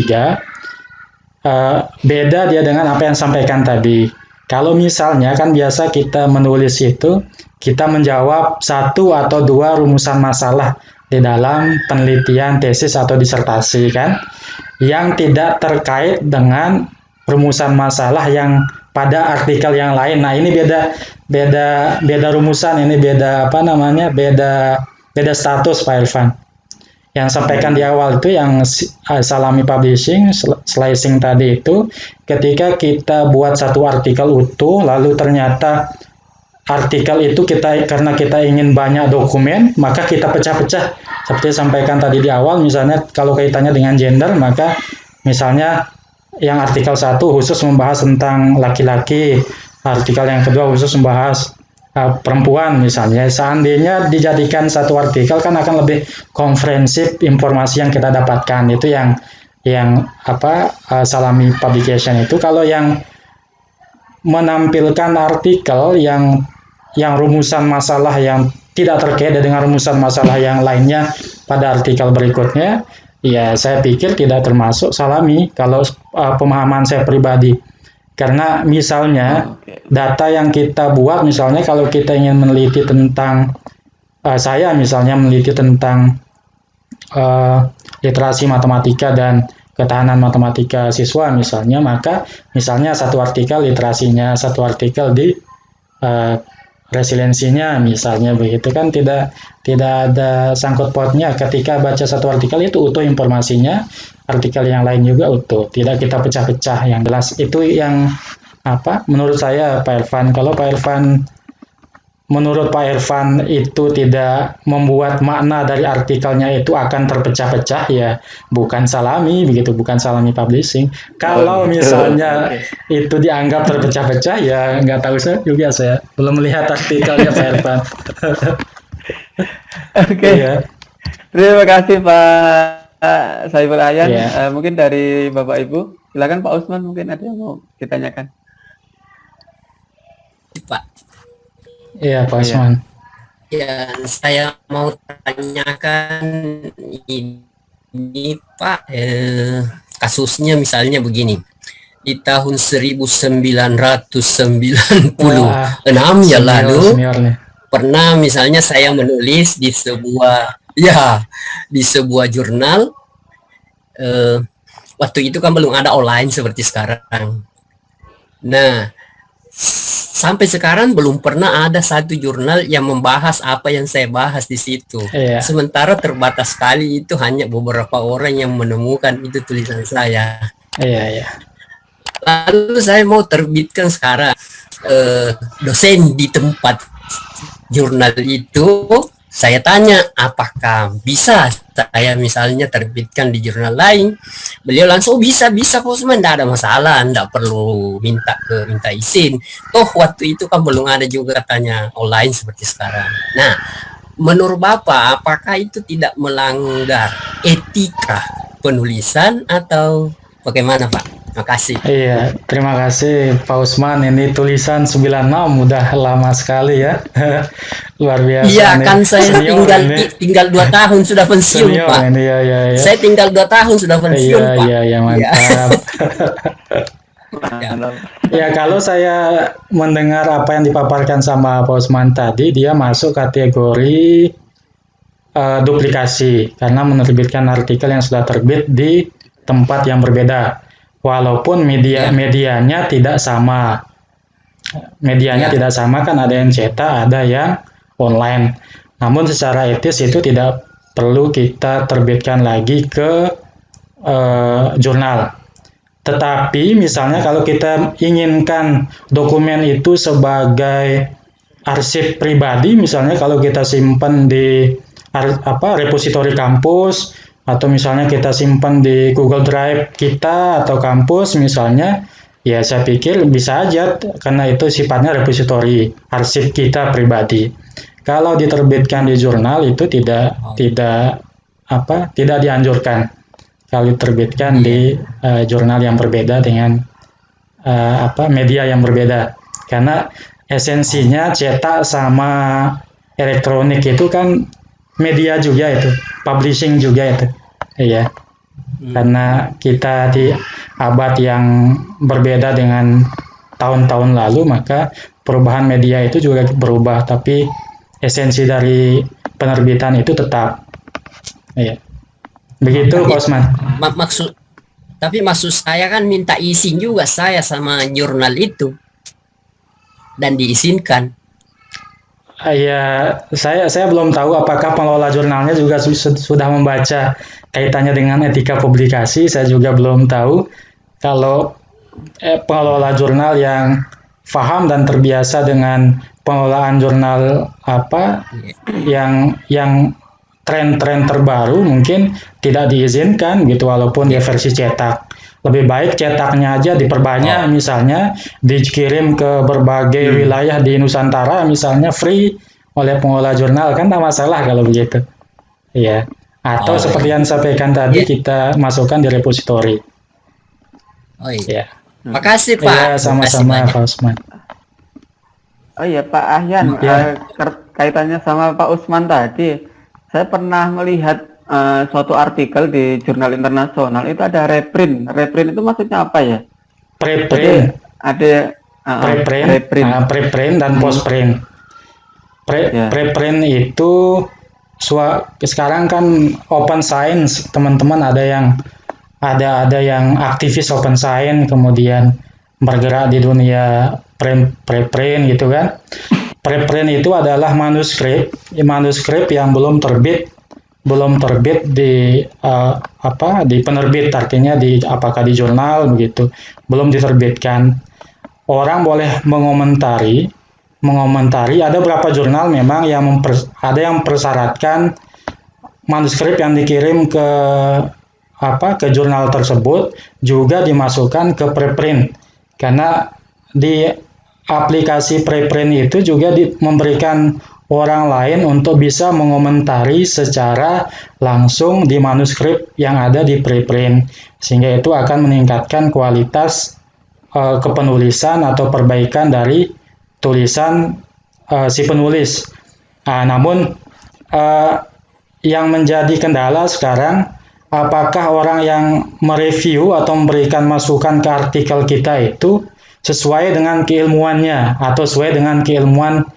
A: beda dia dengan apa yang sampaikan tadi. Kalau misalnya kan biasa kita menulis itu kita menjawab satu atau dua rumusan masalah di dalam penelitian tesis atau disertasi kan, yang tidak terkait dengan rumusan masalah yang pada artikel yang lain. Nah, ini beda beda beda rumusan, ini beda beda status Pak Irfan. Yang sampaikan di awal itu yang Salami Publishing slicing tadi itu, ketika kita buat satu artikel utuh lalu ternyata artikel itu karena kita ingin banyak dokumen, maka kita pecah-pecah. Seperti sampaikan tadi di awal, misalnya kalau kaitannya dengan gender, maka misalnya yang artikel 1 khusus membahas tentang laki-laki, artikel yang kedua khusus membahas perempuan misalnya. Seandainya dijadikan satu artikel kan akan lebih komprehensif informasi yang kita dapatkan. Itu yang Salami Publication itu. Kalau yang menampilkan artikel yang rumusan masalah yang tidak terkait dengan rumusan masalah yang lainnya pada artikel berikutnya, ya saya pikir tidak termasuk Salami kalau pemahaman saya pribadi. Karena misalnya data yang kita buat, misalnya kalau kita ingin meneliti tentang saya misalnya meneliti tentang literasi matematika dan ketahanan matematika siswa misalnya, maka misalnya satu artikel literasinya, satu artikel di resiliensinya misalnya, begitu kan, tidak ada sangkut pautnya. Ketika baca satu artikel itu utuh informasinya, artikel yang lain juga utuh, tidak kita pecah-pecah. Yang jelas itu yang menurut saya Pak Irfan. Kalau menurut Pak Irfan itu tidak membuat makna dari artikelnya itu akan terpecah-pecah, ya bukan Salami, begitu, bukan Salami Publishing. Kalau misalnya itu dianggap terpecah-pecah, ya nggak tahu juga, saya belum melihat artikelnya Pak Irfan.
B: Oke.
A: Ya.
B: Terima kasih Pak Saiful Ayan. Mungkin dari Bapak Ibu, silakan Pak Usman, mungkin ada yang mau ditanyakan.
C: Pak.
A: Iya, Pak Usman.
C: Ya, saya mau tanyakan ini Pak, kasusnya misalnya begini. Di tahun 1996 ya lalu, pernah misalnya saya menulis di sebuah jurnal. Waktu itu kan belum ada online seperti sekarang. Nah, sampai sekarang belum pernah ada satu jurnal yang membahas apa yang saya bahas di situ. Sementara terbatas sekali, itu hanya beberapa orang yang menemukan itu tulisan saya. Lalu saya mau terbitkan sekarang, dosen di tempat jurnal itu, saya tanya apakah bisa saya misalnya terbitkan di jurnal lain. Beliau langsung bisa Pak Usman, tidak ada masalah, tidak perlu minta izin. Toh waktu itu kan belum ada juga katanya online seperti sekarang. Nah, menurut Bapak, apakah itu tidak melanggar etika penulisan atau bagaimana Pak? Terima kasih.
A: Iya, terima kasih Pak Usman. Ini tulisan 96 udah lama sekali ya. Luar biasa.
C: Iya, kan saya tinggal 2 tahun sudah pensiun,
A: senior,
C: Pak.
A: Ini, ya.
C: Saya tinggal 2 tahun sudah pensiun, Pak.
A: Iya, mantap. Ya, kalau saya mendengar apa yang dipaparkan sama Pak Usman tadi, dia masuk kategori duplikasi karena menerbitkan artikel yang sudah terbit di tempat yang berbeda. Walaupun medianya tidak sama. Medianya tidak sama, kan ada yang cetak, ada yang online. Namun secara etis itu tidak perlu kita terbitkan lagi ke jurnal. Tetapi misalnya kalau kita inginkan dokumen itu sebagai arsip pribadi, misalnya kalau kita simpan di repositori kampus, atau misalnya kita simpan di Google Drive kita atau kampus misalnya, ya saya pikir bisa aja karena itu sifatnya repositori, arsip kita pribadi. Kalau diterbitkan di jurnal itu tidak dianjurkan. Kalau diterbitkan di jurnal yang berbeda dengan media yang berbeda, karena esensinya cetak sama elektronik itu kan media juga, itu publishing juga itu, ya. Karena kita di abad yang berbeda dengan tahun-tahun lalu, maka perubahan media itu juga berubah, tapi esensi dari penerbitan itu tetap, ya. Begitu, Pak Osman.
C: Maksud saya kan minta izin juga saya sama jurnal itu dan diizinkan.
A: Ya, saya belum tahu apakah pengelola jurnalnya juga sudah membaca kaitannya dengan etika publikasi. Saya juga belum tahu. Kalau pengelola jurnal yang paham dan terbiasa dengan pengelolaan jurnal yang tren-tren terbaru, mungkin tidak diizinkan gitu, walaupun dia versi cetak. Lebih baik cetaknya aja diperbanyak, misalnya dikirim ke berbagai wilayah di Nusantara, misalnya free oleh pengelola jurnal, kan tak masalah kalau begitu, ya. Atau seperti yang sampaikan tadi, kita masukkan di repositori.
C: Oh iya.
A: Ya.
C: Makasih Pak.
A: Ya, sama-sama Pak Usman.
B: Oh iya Pak Ahyan, kaitannya sama Pak Usman tadi, saya pernah melihat suatu artikel di jurnal internasional, itu ada reprint. Reprint itu maksudnya apa ya?
A: Preprint.
B: Ada
A: preprint dan postprint. Preprint itu sekarang kan open science, teman-teman, ada yang aktivis open science, kemudian bergerak di dunia preprint gitu kan. Preprint itu adalah manuskrip yang belum terbit di di penerbit, artinya apakah di jurnal begitu, belum diterbitkan. Orang boleh mengomentari. Ada beberapa jurnal memang yang ada yang mempersyaratkan manuskrip yang dikirim ke jurnal tersebut juga dimasukkan ke preprint, karena di aplikasi preprint itu juga memberikan orang lain untuk bisa mengomentari secara langsung di manuskrip yang ada di preprint, sehingga itu akan meningkatkan kualitas kepenulisan atau perbaikan dari tulisan si penulis. Namun yang menjadi kendala sekarang, apakah orang yang mereview atau memberikan masukan ke artikel kita itu sesuai dengan keilmuannya atau sesuai dengan keilmuan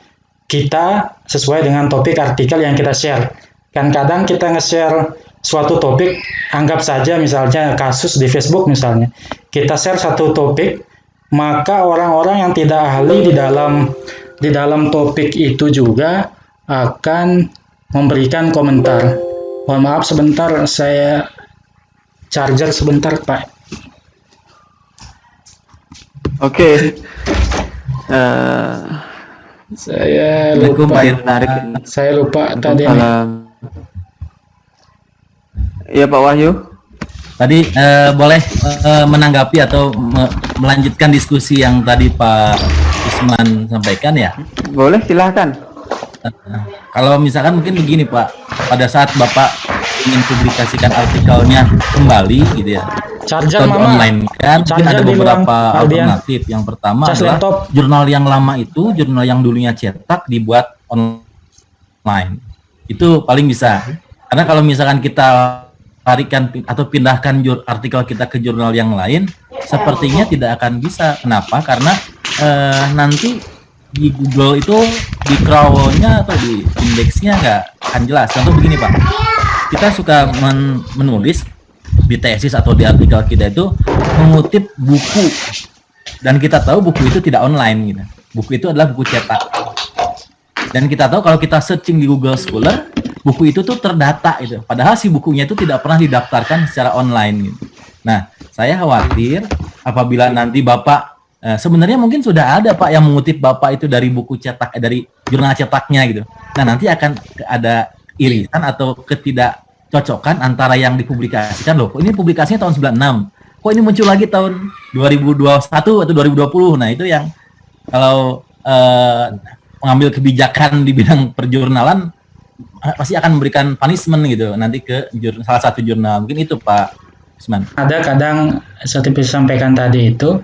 A: kita, sesuai dengan topik artikel yang kita share. Kan kadang kita nge-share suatu topik, anggap saja misalnya kasus di Facebook misalnya, kita share satu topik, maka orang-orang yang tidak ahli di dalam topik itu juga akan memberikan komentar. Mohon maaf sebentar, saya charger sebentar Pak. Oke. Saya lupa tadi.
B: Iya Pak Wahyu.
D: Tadi boleh menanggapi atau melanjutkan diskusi yang tadi Pak Usman sampaikan ya?
B: Boleh, silahkan.
D: Kalau misalkan mungkin begini Pak, pada saat Bapak ingin publikasikan artikelnya kembali gitu ya,
A: charger
D: online kan, mungkin ada beberapa alternatif. Yang pertama adalah jurnal yang lama itu, jurnal yang dulunya cetak dibuat online. Itu paling bisa. Karena kalau misalkan kita tarikan atau pindahkan artikel kita ke jurnal yang lain, sepertinya tidak akan bisa. Kenapa? Karena nanti di Google itu di crawl-nya atau di indeksnya nggak akan jelas. Contoh begini Pak, kita suka menulis di tesis atau di artikel kita itu mengutip buku, dan kita tahu buku itu tidak online gitu. Buku itu adalah buku cetak, dan kita tahu kalau kita searching di Google Scholar, buku itu tuh terdata gitu. Padahal si bukunya itu tidak pernah didaftarkan secara online gitu. Nah, Saya khawatir apabila nanti Bapak sebenarnya mungkin sudah ada Pak yang mengutip Bapak itu dari buku cetak, dari jurnal cetaknya gitu. Nah, nanti akan ada irisan atau ketidakcocokan antara yang dipublikasikan, loh, ini publikasinya tahun 96. Kok ini muncul lagi tahun 2021 atau 2020? Nah, itu yang kalau mengambil kebijakan di bidang perjurnalan pasti akan memberikan punishment gitu nanti ke salah satu jurnal. Mungkin itu Pak Usman.
A: Ada kadang seperti disampaikan tadi itu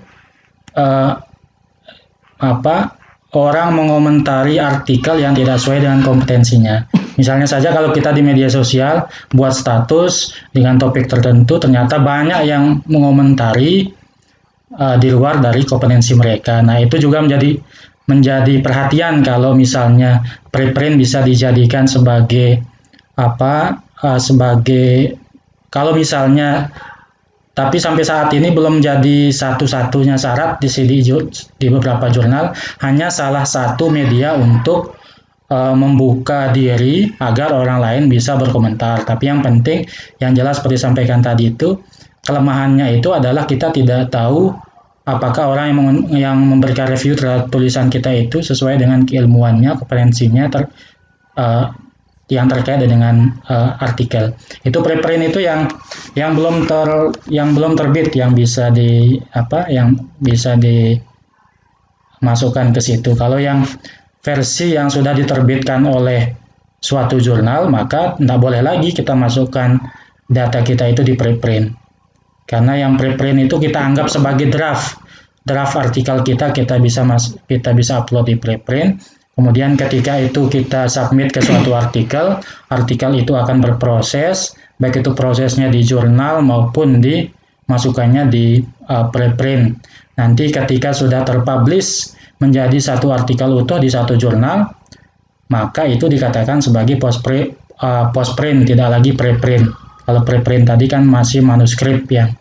A: orang mengomentari artikel yang tidak sesuai dengan kompetensinya. Misalnya saja kalau kita di media sosial buat status dengan topik tertentu, ternyata banyak yang mengomentari di luar dari kompetensi mereka. Nah, itu juga menjadi perhatian kalau misalnya preprint bisa dijadikan sebagai kalau misalnya, tapi sampai saat ini belum jadi satu-satunya syarat di beberapa jurnal, hanya salah satu media untuk membuka diri agar orang lain bisa berkomentar. Tapi yang penting, yang jelas seperti disampaikan tadi itu, kelemahannya itu adalah kita tidak tahu apakah orang yang memberikan review terhadap tulisan kita itu sesuai dengan keilmuannya, kompetensinya yang terkait dengan artikel. Itu preprint itu yang belum terbit, yang bisa dimasukkan ke situ. Kalau yang versi yang sudah diterbitkan oleh suatu jurnal, maka tidak boleh lagi kita masukkan data kita itu di preprint. Karena yang preprint itu kita anggap sebagai draft artikel kita bisa upload di preprint. Kemudian ketika itu kita submit ke suatu artikel itu akan berproses, baik itu prosesnya di jurnal maupun masukannya di preprint. Nanti ketika sudah terpublish menjadi satu artikel utuh di satu jurnal, maka itu dikatakan sebagai postprint, tidak lagi preprint. Kalau preprint tadi kan masih manuskrip yang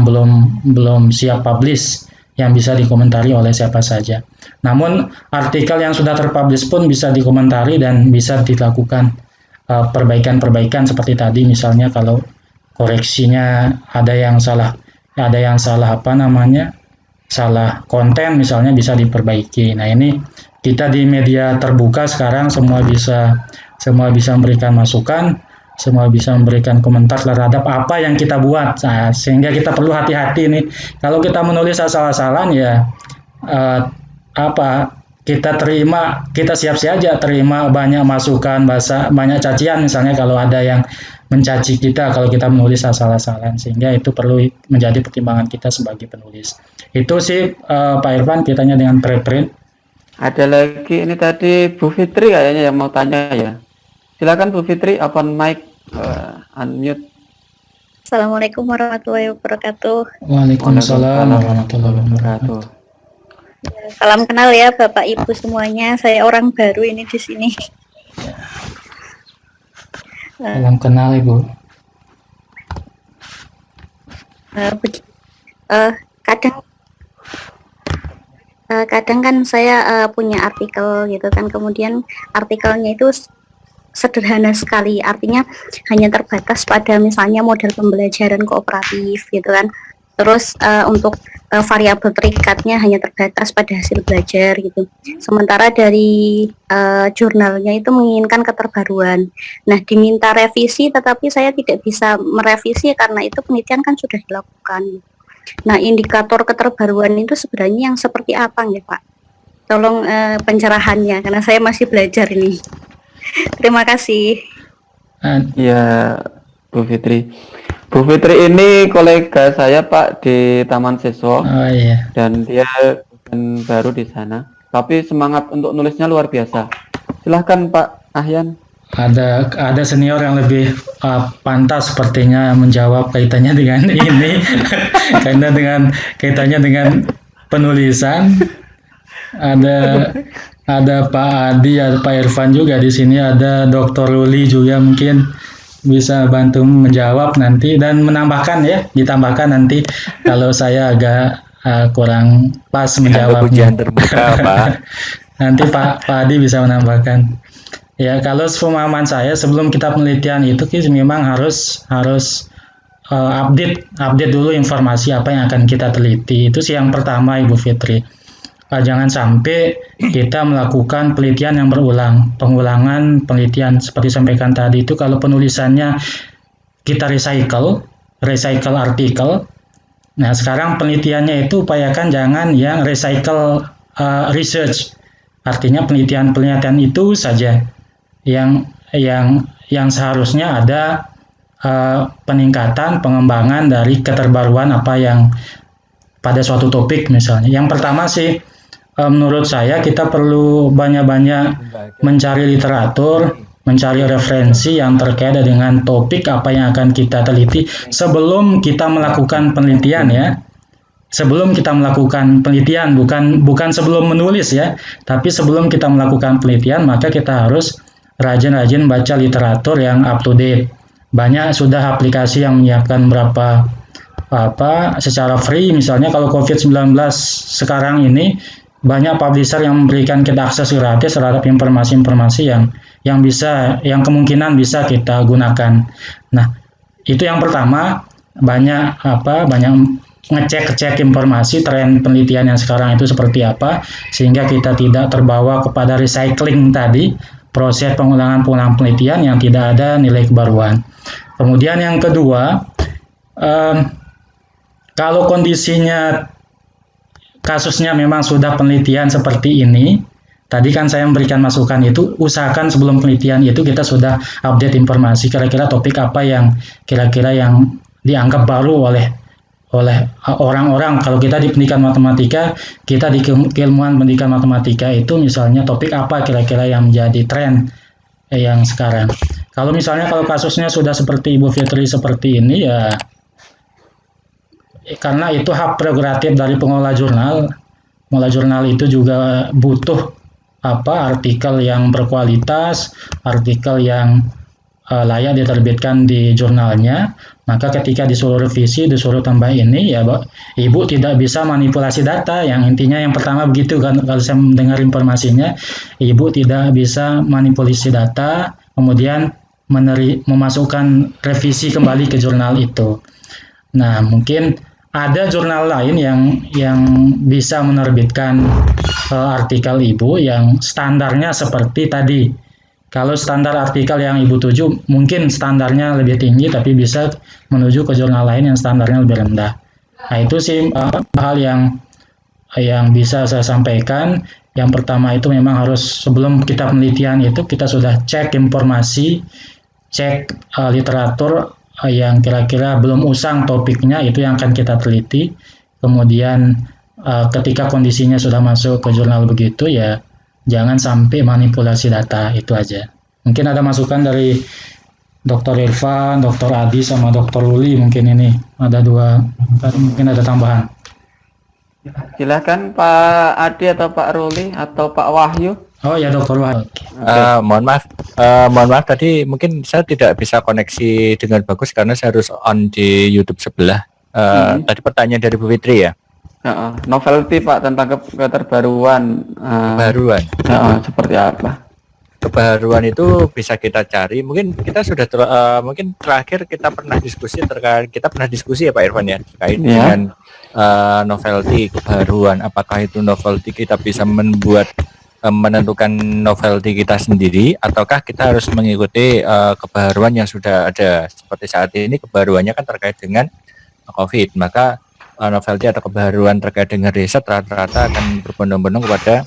A: belum siap publish, yang bisa dikomentari oleh siapa saja. Namun artikel yang sudah terpublish pun bisa dikomentari dan bisa dilakukan perbaikan-perbaikan seperti tadi, misalnya kalau koreksinya ada yang salah salah konten misalnya, bisa diperbaiki. Nah, ini kita di media terbuka sekarang semua bisa memberikan masukan, semua bisa memberikan komentar terhadap apa yang kita buat. Nah, sehingga kita perlu hati-hati nih. Kalau kita menulis asal-asalan ya kita siap-siap aja terima banyak masukan, banyak cacian misalnya kalau ada yang mencaci kita kalau kita menulis asal-asalan, sehingga itu perlu menjadi pertimbangan kita sebagai penulis. Itu sih Pak Irfan kitanya dengan preprint.
B: Ada lagi ini tadi Bu Fitri kayaknya yang mau tanya ya. Silakan Bu Fitri, open mic, unmute.
E: Assalamualaikum warahmatullahi wabarakatuh.
A: Waalaikumsalam warahmatullahi wabarakatuh.
E: Salam kenal ya Bapak Ibu semuanya. Saya orang baru ini di sini.
A: Salam kenal Ibu.
E: Kadang kan saya punya artikel gitu kan, kemudian artikelnya itu sederhana sekali, artinya hanya terbatas pada misalnya model pembelajaran kooperatif gitu kan. Terus untuk variabel terikatnya hanya terbatas pada hasil belajar gitu. Sementara dari jurnalnya itu menginginkan keterbaruan. Nah, diminta revisi tetapi saya tidak bisa merevisi karena itu penelitian kan sudah dilakukan. Nah, indikator keterbaruan itu sebenarnya yang seperti apa ya Pak? Tolong pencerahannya karena saya masih belajar ini. Terima kasih.
B: Ya, Bu Fitri. Bu Fitri ini kolega saya Pak di Taman Siswa.
A: Oh iya.
B: Dan dia baru di sana. Tapi semangat untuk nulisnya luar biasa. Silahkan Pak Ahyan.
A: Ada senior yang lebih pantas sepertinya menjawab kaitannya dengan ini. Karena kaitannya dengan penulisan. Ada Pak Adi, ada Pak Irfan juga di sini, ada Dr. Luli juga mungkin bisa bantu menjawab nanti dan ditambahkan nanti kalau saya agak kurang pas menjawabnya.
B: Ujian terbuka, Pak.
A: Nanti Pak Adi bisa menambahkan. Ya, kalau sepemahaman saya sebelum kita penelitian itu memang harus update dulu informasi apa yang akan kita teliti. Itu sih yang pertama, Ibu Fitri. Jangan sampai kita melakukan penelitian yang berulang. Pengulangan penelitian seperti sampaikan tadi itu kalau penulisannya kita recycle artikel. Nah, sekarang penelitiannya itu upayakan jangan yang recycle research. Artinya penelitian itu saja yang seharusnya ada peningkatan, pengembangan dari keterbaruan apa yang pada suatu topik misalnya. Yang pertama sih menurut saya kita perlu banyak-banyak mencari literatur, mencari referensi yang terkait dengan topik apa yang akan kita teliti sebelum kita melakukan penelitian ya. Sebelum kita melakukan penelitian, bukan sebelum menulis ya, tapi sebelum kita melakukan penelitian maka kita harus rajin-rajin baca literatur yang up to date. Banyak sudah aplikasi yang menyiapkan secara free, misalnya kalau COVID-19 sekarang ini banyak publisher yang memberikan kita akses gratis terhadap informasi-informasi yang kemungkinan bisa kita gunakan. Nah, itu yang pertama, banyak ngecek informasi tren penelitian yang sekarang itu seperti apa sehingga kita tidak terbawa kepada recycling tadi, proses pengulangan penelitian yang tidak ada nilai kebaruan. Kemudian yang kedua, kalau kondisinya kasusnya memang sudah penelitian seperti ini, tadi kan saya memberikan masukan itu, usahakan sebelum penelitian itu kita sudah update informasi, kira-kira topik apa yang kira-kira yang dianggap baru oleh orang-orang. Kalau kita di pendidikan matematika, kita di keilmuan pendidikan matematika itu misalnya topik apa kira-kira yang menjadi tren yang sekarang. Kalau misalnya kalau kasusnya sudah seperti Ibu Fitri seperti ini ya, karena itu hak prerogatif dari pengelola jurnal. Pengelola jurnal itu juga butuh artikel yang berkualitas, artikel yang layak diterbitkan di jurnalnya. Maka ketika disuruh revisi, disuruh tambah ini, ya Ibu tidak bisa manipulasi data. Yang intinya yang pertama begitu kan, kalau saya mendengar informasinya, Ibu tidak bisa manipulasi data, kemudian memasukkan revisi kembali ke jurnal itu. Nah, mungkin ada jurnal lain yang bisa menerbitkan artikel Ibu yang standarnya seperti tadi. Kalau standar artikel yang Ibu tuju mungkin standarnya lebih tinggi tapi bisa menuju ke jurnal lain yang standarnya lebih rendah. Nah, itu sih hal yang bisa saya sampaikan. Yang pertama itu memang harus sebelum kita penelitian itu kita sudah cek informasi, cek literatur yang kira-kira belum usang topiknya, itu yang akan kita teliti. Kemudian ketika kondisinya sudah masuk ke jurnal begitu ya jangan sampai manipulasi data, itu aja. Mungkin ada masukan dari Dr. Irfan, Dr. Adi sama Dr. Luli, mungkin ini ada dua, mungkin ada tambahan.
B: Silakan Pak Adi atau Pak Ruli atau Pak Wahyu.
A: Oh ya, Dr. Wahyu.
F: Mohon maaf tadi mungkin saya tidak bisa koneksi dengan bagus karena saya harus on di YouTube sebelah. Tadi pertanyaan dari Bu Fitri ya.
B: Novelty Pak tentang keterbaruan.
F: Kebaruan.
B: Seperti apa?
F: Kebaruan itu bisa kita cari. Mungkin kita sudah mungkin terakhir kita pernah diskusi ya Pak Irfan ya terkait dengan novelty, kebaruan. Apakah itu novelty kita bisa menentukan novelty kita sendiri ataukah kita harus mengikuti kebaruan yang sudah ada. Seperti saat ini kebaruannya kan terkait dengan COVID, maka novelty atau kebaruan terkait dengan riset rata-rata akan berbondong-bondong kepada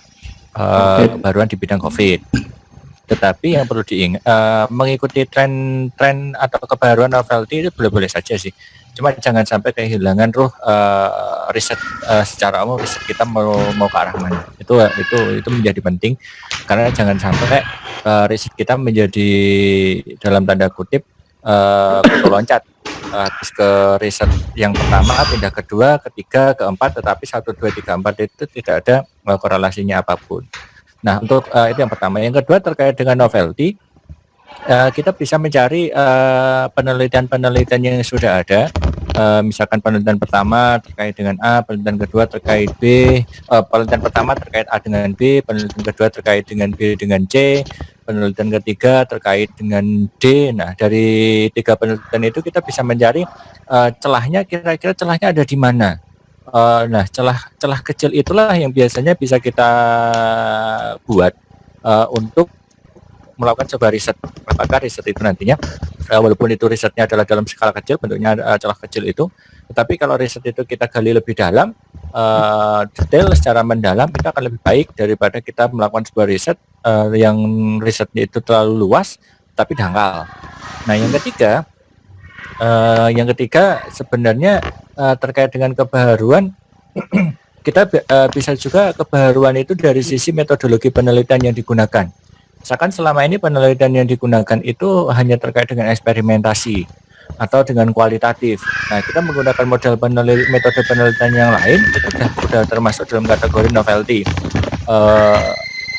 F: kebaruan di bidang COVID. Tetapi yang perlu diingat, mengikuti tren atau kebaruan novelty itu boleh-boleh saja sih. Cuma jangan sampai kehilangan ruh riset secara umum, riset kita mau ke arah mana. Itu menjadi penting karena jangan sampai riset kita menjadi dalam tanda kutip loncat habis ke riset yang pertama, pindah kedua, ketiga, keempat, tetapi 1, 2, 3, 4 itu tidak ada korelasinya apapun. Nah, untuk itu yang pertama. Yang kedua terkait dengan novelty, kita bisa mencari penelitian-penelitian yang sudah ada misalkan penelitian pertama terkait dengan A, penelitian kedua terkait B, penelitian pertama terkait A dengan B, penelitian kedua terkait dengan B dengan C, penelitian ketiga terkait dengan D. Nah, dari 3 penelitian itu kita bisa mencari celahnya, kira-kira celahnya ada di mana. Nah, celah kecil itulah yang biasanya bisa kita buat untuk melakukan sebuah riset. Apakah riset itu nantinya walaupun itu risetnya adalah dalam skala kecil, bentuknya celah kecil itu, tetapi kalau riset itu kita gali lebih dalam, detail secara mendalam, itu akan lebih baik daripada kita melakukan sebuah riset yang risetnya itu terlalu luas tapi dangkal. Nah, yang ketiga sebenarnya terkait dengan kebaharuan. Kita bisa juga kebaharuan itu dari sisi metodologi penelitian yang digunakan. Misalkan selama ini penelitian yang digunakan itu hanya terkait dengan eksperimentasi atau dengan kualitatif. Nah, kita menggunakan metode penelitian yang lain, itu sudah termasuk dalam kategori novelty.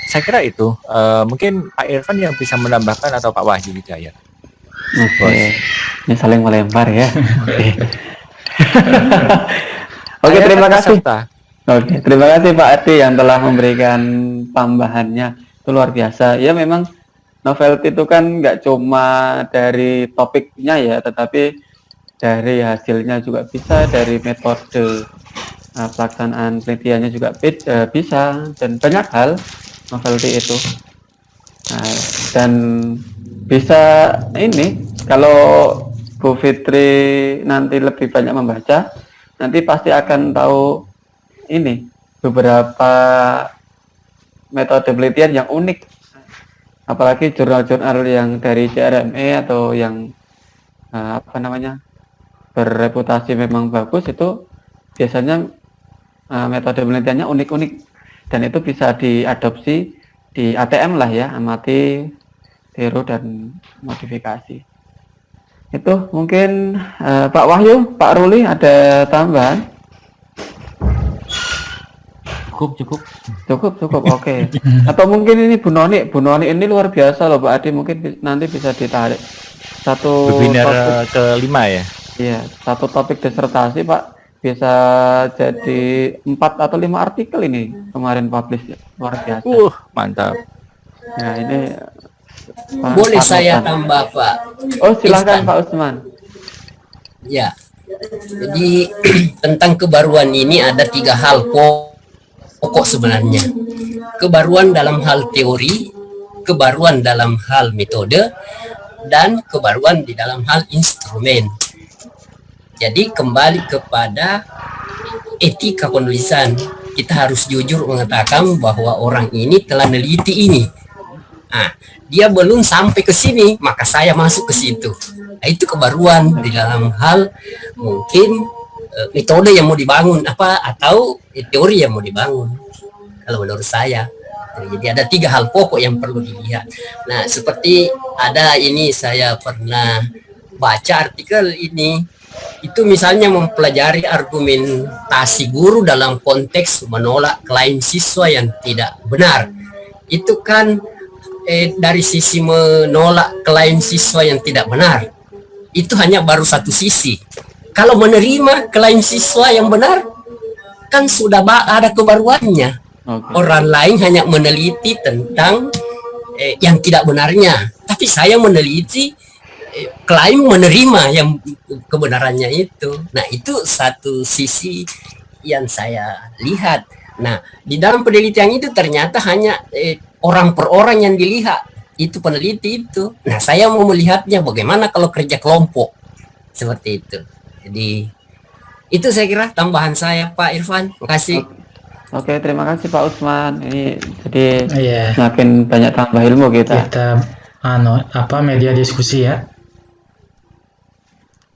F: Saya kira itu mungkin Pak Irfan yang bisa menambahkan atau Pak Wahyu Hidayat.
B: Oke. Ini saling melempar ya. Oke, terima kasih. Oke, terima kasih Pak Adi yang telah memberikan tambahannya. Itu luar biasa. Ya, memang novelty itu kan nggak cuma dari topiknya ya, tetapi dari hasilnya juga bisa, dari metode pelaksanaan penelitiannya juga bisa, dan banyak hal novelty itu. Nah, dan bisa ini, kalau Bu Fitri nanti lebih banyak membaca, nanti pasti akan tahu ini beberapa metode penelitian yang unik, apalagi jurnal-jurnal yang dari JRME atau yang berreputasi memang bagus, itu biasanya metode penelitiannya unik-unik, dan itu bisa diadopsi di ATM lah ya, amati, tiru, dan modifikasi. Itu mungkin Pak Wahyu, Pak Ruli ada tambahan? Cukup, oke. Atau mungkin ini Bu Noni ini luar biasa loh Pak Adi, mungkin nanti bisa ditarik satu
F: webinar kelima ya.
B: Iya, satu topik disertasi Pak, bisa jadi 4 atau 5 artikel ini kemarin publish ya. Luar biasa.
F: Mantap.
B: Nah, ini
C: boleh saya tambah Pak?
B: Oh, silakan Pak Usman.
C: Ya, jadi tentang kebaruan ini ada 3 hal pokok sebenarnya. Kebaruan dalam hal teori, kebaruan dalam hal metode, dan kebaruan di dalam hal instrumen. Jadi kembali kepada etika penulisan, kita harus jujur mengatakan bahwa orang ini telah meneliti ini. Nah, dia belum sampai ke sini, maka saya masuk ke situ. Nah, itu kebaruan di dalam hal mungkin metode yang mau dibangun atau teori yang mau dibangun, kalau menurut saya. Jadi ada 3 hal pokok yang perlu dilihat. Nah, seperti ada ini, saya pernah baca artikel ini, itu misalnya mempelajari argumentasi guru dalam konteks menolak klaim siswa yang tidak benar. Itu kan dari sisi menolak klaim siswa yang tidak benar, itu hanya baru satu sisi. Kalau menerima klaim siswa yang benar, kan sudah ada kebaruannya. Orang lain hanya meneliti tentang yang tidak benarnya, tapi saya meneliti klaim menerima yang kebenarannya itu. Nah, itu satu sisi yang saya lihat. Nah, di dalam penelitian itu ternyata hanya orang per orang yang dilihat, itu peneliti itu. Nah, saya mau melihatnya bagaimana kalau kerja kelompok seperti itu. Jadi itu saya kira tambahan saya, Pak Irfan. Terima kasih.
B: Oke, terima kasih Pak Usman. Ini jadi semakin banyak tambah ilmu kita.
A: Media diskusi ya.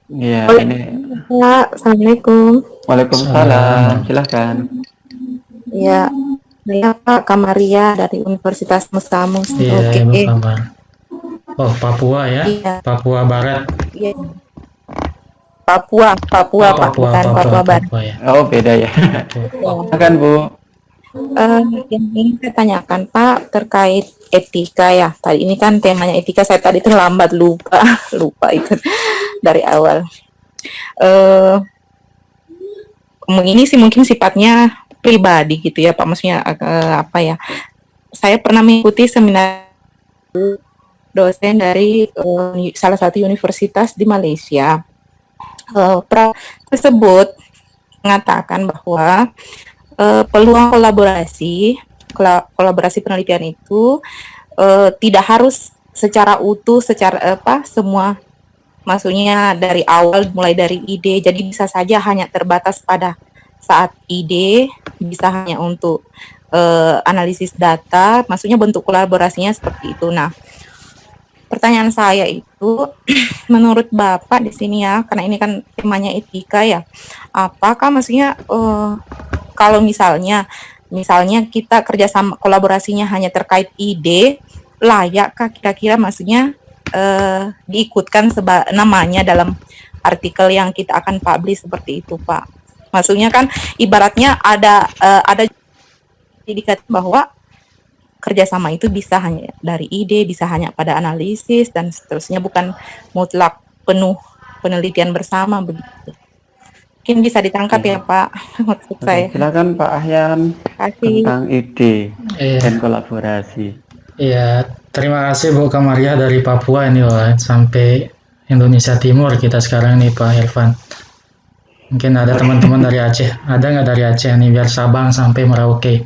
B: Iya, ini.
E: Assalamualaikum.
B: Waalaikumsalam. Silahkan.
G: Ya, saya Pak Kamaria dari Universitas Mustamus.
A: Iya, Ibu Kamar. Oh, Papua ya? Iya. Papua Barat.
G: Iya. Papua Pak, bukan Papua Barat.
B: Ya. Oh, beda ya. Silakan Bu.
G: Yang ingin saya tanyakan Pak terkait etika ya. Tadi ini kan temanya etika, saya tadi terlambat lupa itu dari awal. eh ini sih mungkin sifatnya pribadi gitu ya Pak, maksudnya apa ya? Saya pernah mengikuti seminar dosen dari salah satu universitas di Malaysia. Tersebut mengatakan bahwa peluang kolaborasi penelitian itu tidak harus secara utuh, secara semua, maksudnya dari awal mulai dari ide, jadi bisa saja hanya terbatas pada saat ide, bisa hanya untuk analisis data, maksudnya bentuk kolaborasinya seperti itu. Nah, pertanyaan saya itu, menurut Bapak di sini ya, karena ini kan temanya etika ya, apakah maksudnya kalau misalnya kita kerjasama kolaborasinya hanya terkait ide, layakkah kira-kira maksudnya diikutkan namanya dalam artikel yang kita akan publish seperti itu, Pak? Maksudnya kan ibaratnya ada dikatakan bahwa kerjasama itu bisa hanya dari ide, bisa hanya pada analisis dan seterusnya, bukan mutlak penuh penelitian bersama begitu. Mungkin bisa ditangkap ya Pak maksud saya.
B: Silakan Pak Ahyan tentang ide dan kolaborasi.
A: Iya, terima kasih Bu Kamaria dari Papua ini loh, sampai Indonesia Timur kita sekarang nih Pak Irfan. Mungkin ada teman-teman dari Aceh, ada nggak dari Aceh nih, biar Sabang sampai Merauke,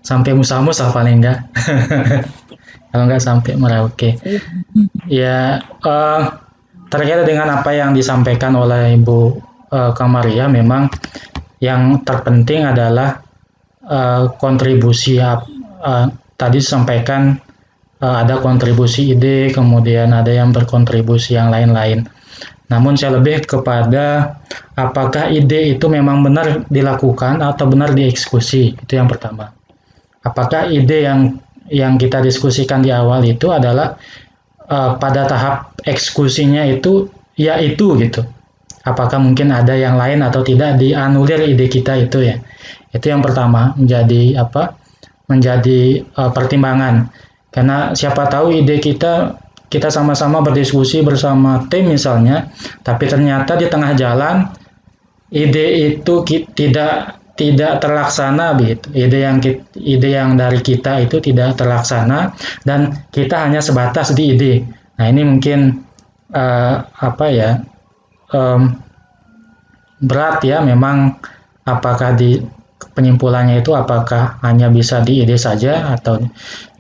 A: sampai Musamus lah paling enggak. Kalau nggak sampai Merauke. Ya, terkait dengan apa yang disampaikan oleh Ibu Kamaria, memang yang terpenting adalah kontribusi tadi disampaikan ada kontribusi ide, kemudian ada yang berkontribusi yang lain-lain. Namun saya lebih kepada apakah ide itu memang benar dilakukan atau benar dieksekusi, itu yang pertama. Apakah ide yang kita diskusikan di awal itu adalah pada tahap eksekusinya itu ya itu gitu. Apakah mungkin ada yang lain atau tidak dianulir ide kita itu ya. Itu yang pertama menjadi pertimbangan. Karena siapa tahu ide kita sama-sama berdiskusi bersama tim misalnya, tapi ternyata di tengah jalan ide itu tidak terlaksana begitu. Ide yang dari kita itu tidak terlaksana dan kita hanya sebatas di ide. Nah, ini mungkin berat ya, memang apakah di penyimpulannya itu apakah hanya bisa di ide saja, atau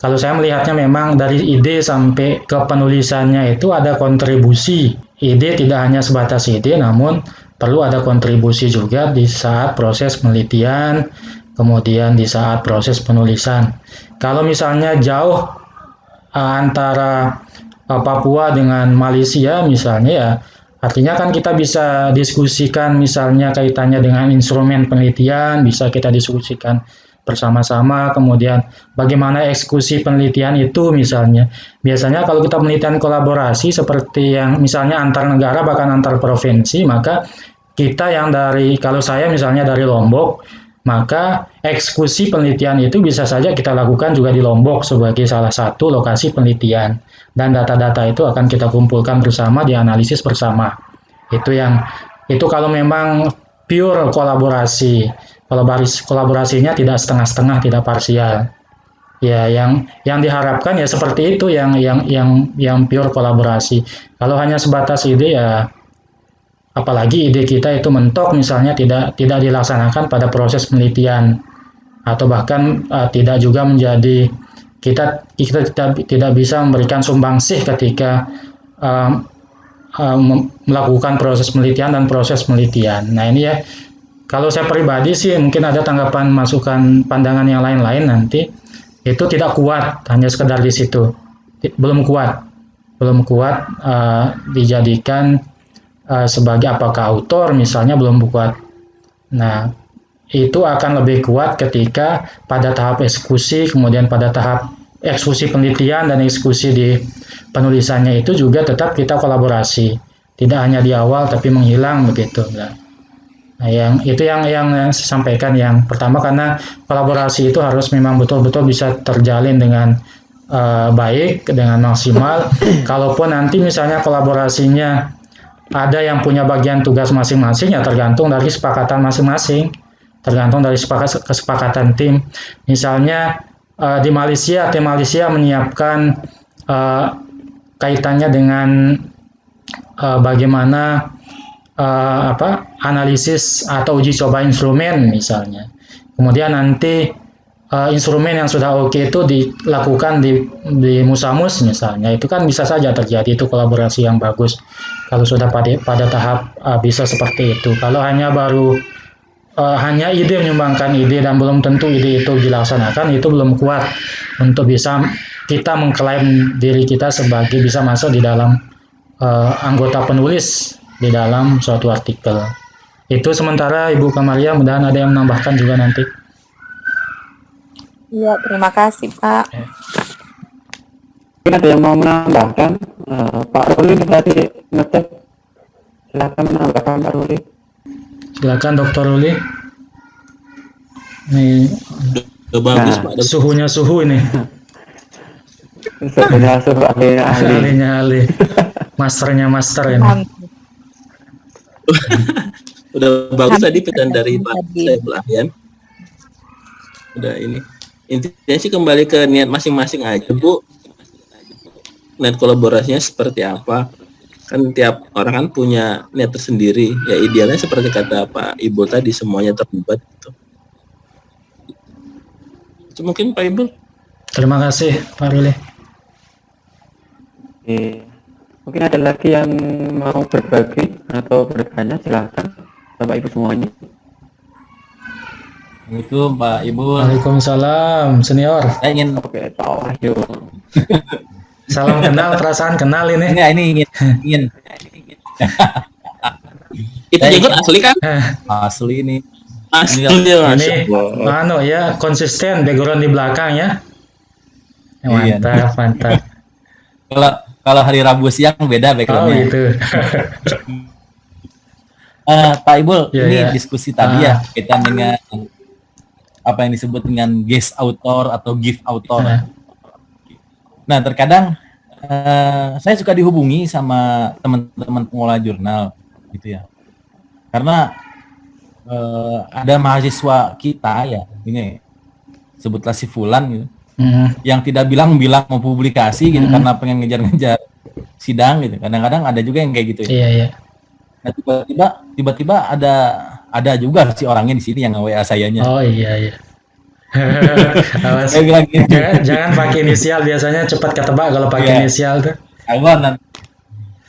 A: kalau saya melihatnya memang dari ide sampai ke penulisannya itu ada kontribusi. Ide tidak hanya sebatas ide, namun perlu ada kontribusi juga di saat proses penelitian, kemudian di saat proses penulisan. Kalau misalnya jauh antara Papua dengan Malaysia misalnya ya, artinya kan kita bisa diskusikan misalnya kaitannya dengan instrumen penelitian, bisa kita diskusikan bersama-sama, kemudian bagaimana eksekusi penelitian itu misalnya. Biasanya kalau kita penelitian kolaborasi seperti yang misalnya antar negara bahkan antar provinsi, maka kita yang kalau saya misalnya dari Lombok, maka eksekusi penelitian itu bisa saja kita lakukan juga di Lombok sebagai salah satu lokasi penelitian. Dan data-data itu akan kita kumpulkan bersama, dianalisis bersama. Itu kalau memang pure kolaborasi. Kolaborasinya tidak setengah-setengah, tidak parsial. Ya, yang diharapkan ya seperti itu, yang pure kolaborasi. Kalau hanya sebatas ide ya, apalagi ide kita itu mentok misalnya tidak dilaksanakan pada proses penelitian, atau bahkan tidak juga menjadi kita tidak bisa memberikan sumbangsih ketika melakukan proses penelitian dan proses penelitian. Nah ini ya, kalau saya pribadi sih mungkin ada tanggapan, masukan, pandangan yang lain-lain nanti, itu tidak kuat hanya sekedar di situ, belum kuat dijadikan sebagai apakah autor misalnya, belum kuat. Nah itu akan lebih kuat ketika pada tahap eksekusi, kemudian pada tahap eksekusi penelitian dan eksekusi di penulisannya itu juga tetap kita kolaborasi, tidak hanya di awal tapi menghilang begitu. Nah, yang saya sampaikan yang pertama, karena kolaborasi itu harus memang betul-betul bisa terjalin dengan baik, dengan maksimal. Kalaupun nanti misalnya kolaborasinya ada yang punya bagian tugas masing-masing, ya tergantung dari kesepakatan masing-masing, tergantung dari kesepakatan tim. Misalnya di Malaysia, tim Malaysia menyiapkan kaitannya dengan bagaimana analisis atau uji coba instrumen misalnya. Kemudian nanti instrumen yang sudah oke itu dilakukan di Musamus misalnya. Itu kan bisa saja terjadi, itu kolaborasi yang bagus. Kalau sudah pada tahap bisa seperti itu. Kalau hanya hanya ide menyumbangkan ide dan belum tentu ide itu dilaksanakan, itu belum kuat untuk bisa kita mengklaim diri kita sebagai bisa masuk di dalam anggota penulis di dalam suatu artikel. Itu sementara Ibu Kamalia, mudah-mudahan ada yang menambahkan juga nanti.
G: Iya, terima kasih Pak.
B: Mungkin ada yang mau menambahkan? Pak Ruli tadi ngecek, silakan menambahkan Pak Ruli. Silakan Dr. Ruli.
A: Ini
H: bagus Pak.
A: Suhunya suhu ini.
B: Suhunya suhu,
A: ahlinya ahli. Masternya master ini.
H: Udah bagus tadi pesan dari Pak Saiful Ahyan. Udah ini. Intinya sih kembali ke niat masing-masing aja, Bu. Niat kolaborasinya seperti apa? Kan tiap orang kan punya niat tersendiri. Ya idealnya seperti kata Pak Ibu tadi, semuanya terlibat gitu. Itu mungkin Pak Ibu.
A: Terima kasih Pak Ruli.
B: Mungkin ada lagi yang mau berbagi atau bertanya, silakan Bapak Ibu semuanya.
D: Assalamualaikum Pak Ibu.
A: Waalaikumsalam senior.
D: Saya ingin
B: Oke, Pak Wahyu.
A: Salam kenal, perasaan kenal ini.
D: Enggak, ini ingin.
H: Itu juga asli kan?
D: Asli ini.
H: Asli
A: Ini ya konsisten, background di belakang ya. Mantap, mantap.
D: Kalau hari Rabu siang beda backgroundnya.
A: Oh gitu.
D: Pak Ibu, ini diskusi tadi ya kaitan dengan apa yang disebut dengan guest author atau gift author. Nah, terkadang saya suka dihubungi sama teman-teman pengelola jurnal gitu ya. Karena ada mahasiswa kita ya, ini sebutlah si Fulan gitu. Yang tidak bilang mau publikasi gitu karena pengen ngejar-ngejar sidang gitu. Kadang-kadang ada juga yang kayak gitu ya.
A: Iya.
D: Nah, tiba-tiba ada juga si orangnya di sini yang nge-WA sayanya.
A: Oh iya. Awas. Jangan pakai inisial, biasanya cepat ketebak kalau pakai inisial tuh.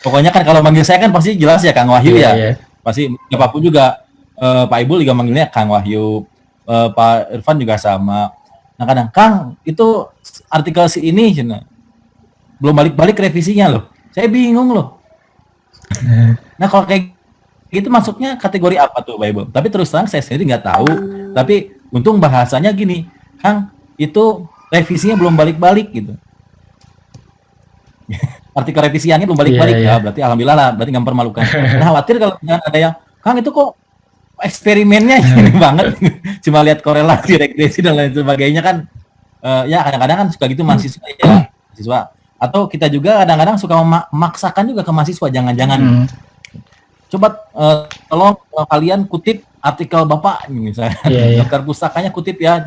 D: Pokoknya kan kalau manggil saya kan pasti jelas ya Kang Wahyu ya. Pasti siapapun juga Pak Ibu juga manggilnya Kang Wahyu, Pak Irfan juga sama. Nah kadang Kang itu artikel si ini belum balik revisinya loh. Saya bingung loh. Nah kalau kayak gitu masuknya kategori apa tuh Pak Ibu? Tapi terus terang saya sendiri nggak tahu. Tapi untung bahasanya gini, Kang itu revisinya belum balik gitu. Artikel revisiannya belum balik. Ya berarti alhamdulillah lah, berarti nggak mempermalukan. Nah khawatir kalau ada yang Kang itu kok eksperimennya ini banget, cuma lihat korelasi regresi dan lain sebagainya kan. Ya kadang-kadang kan suka gitu mahasiswa. Atau kita juga kadang-kadang suka memaksakan juga ke mahasiswa, jangan-jangan. Coba tolong kalian kutip artikel Bapak misalnya. Daftar pustakanya kutip ya.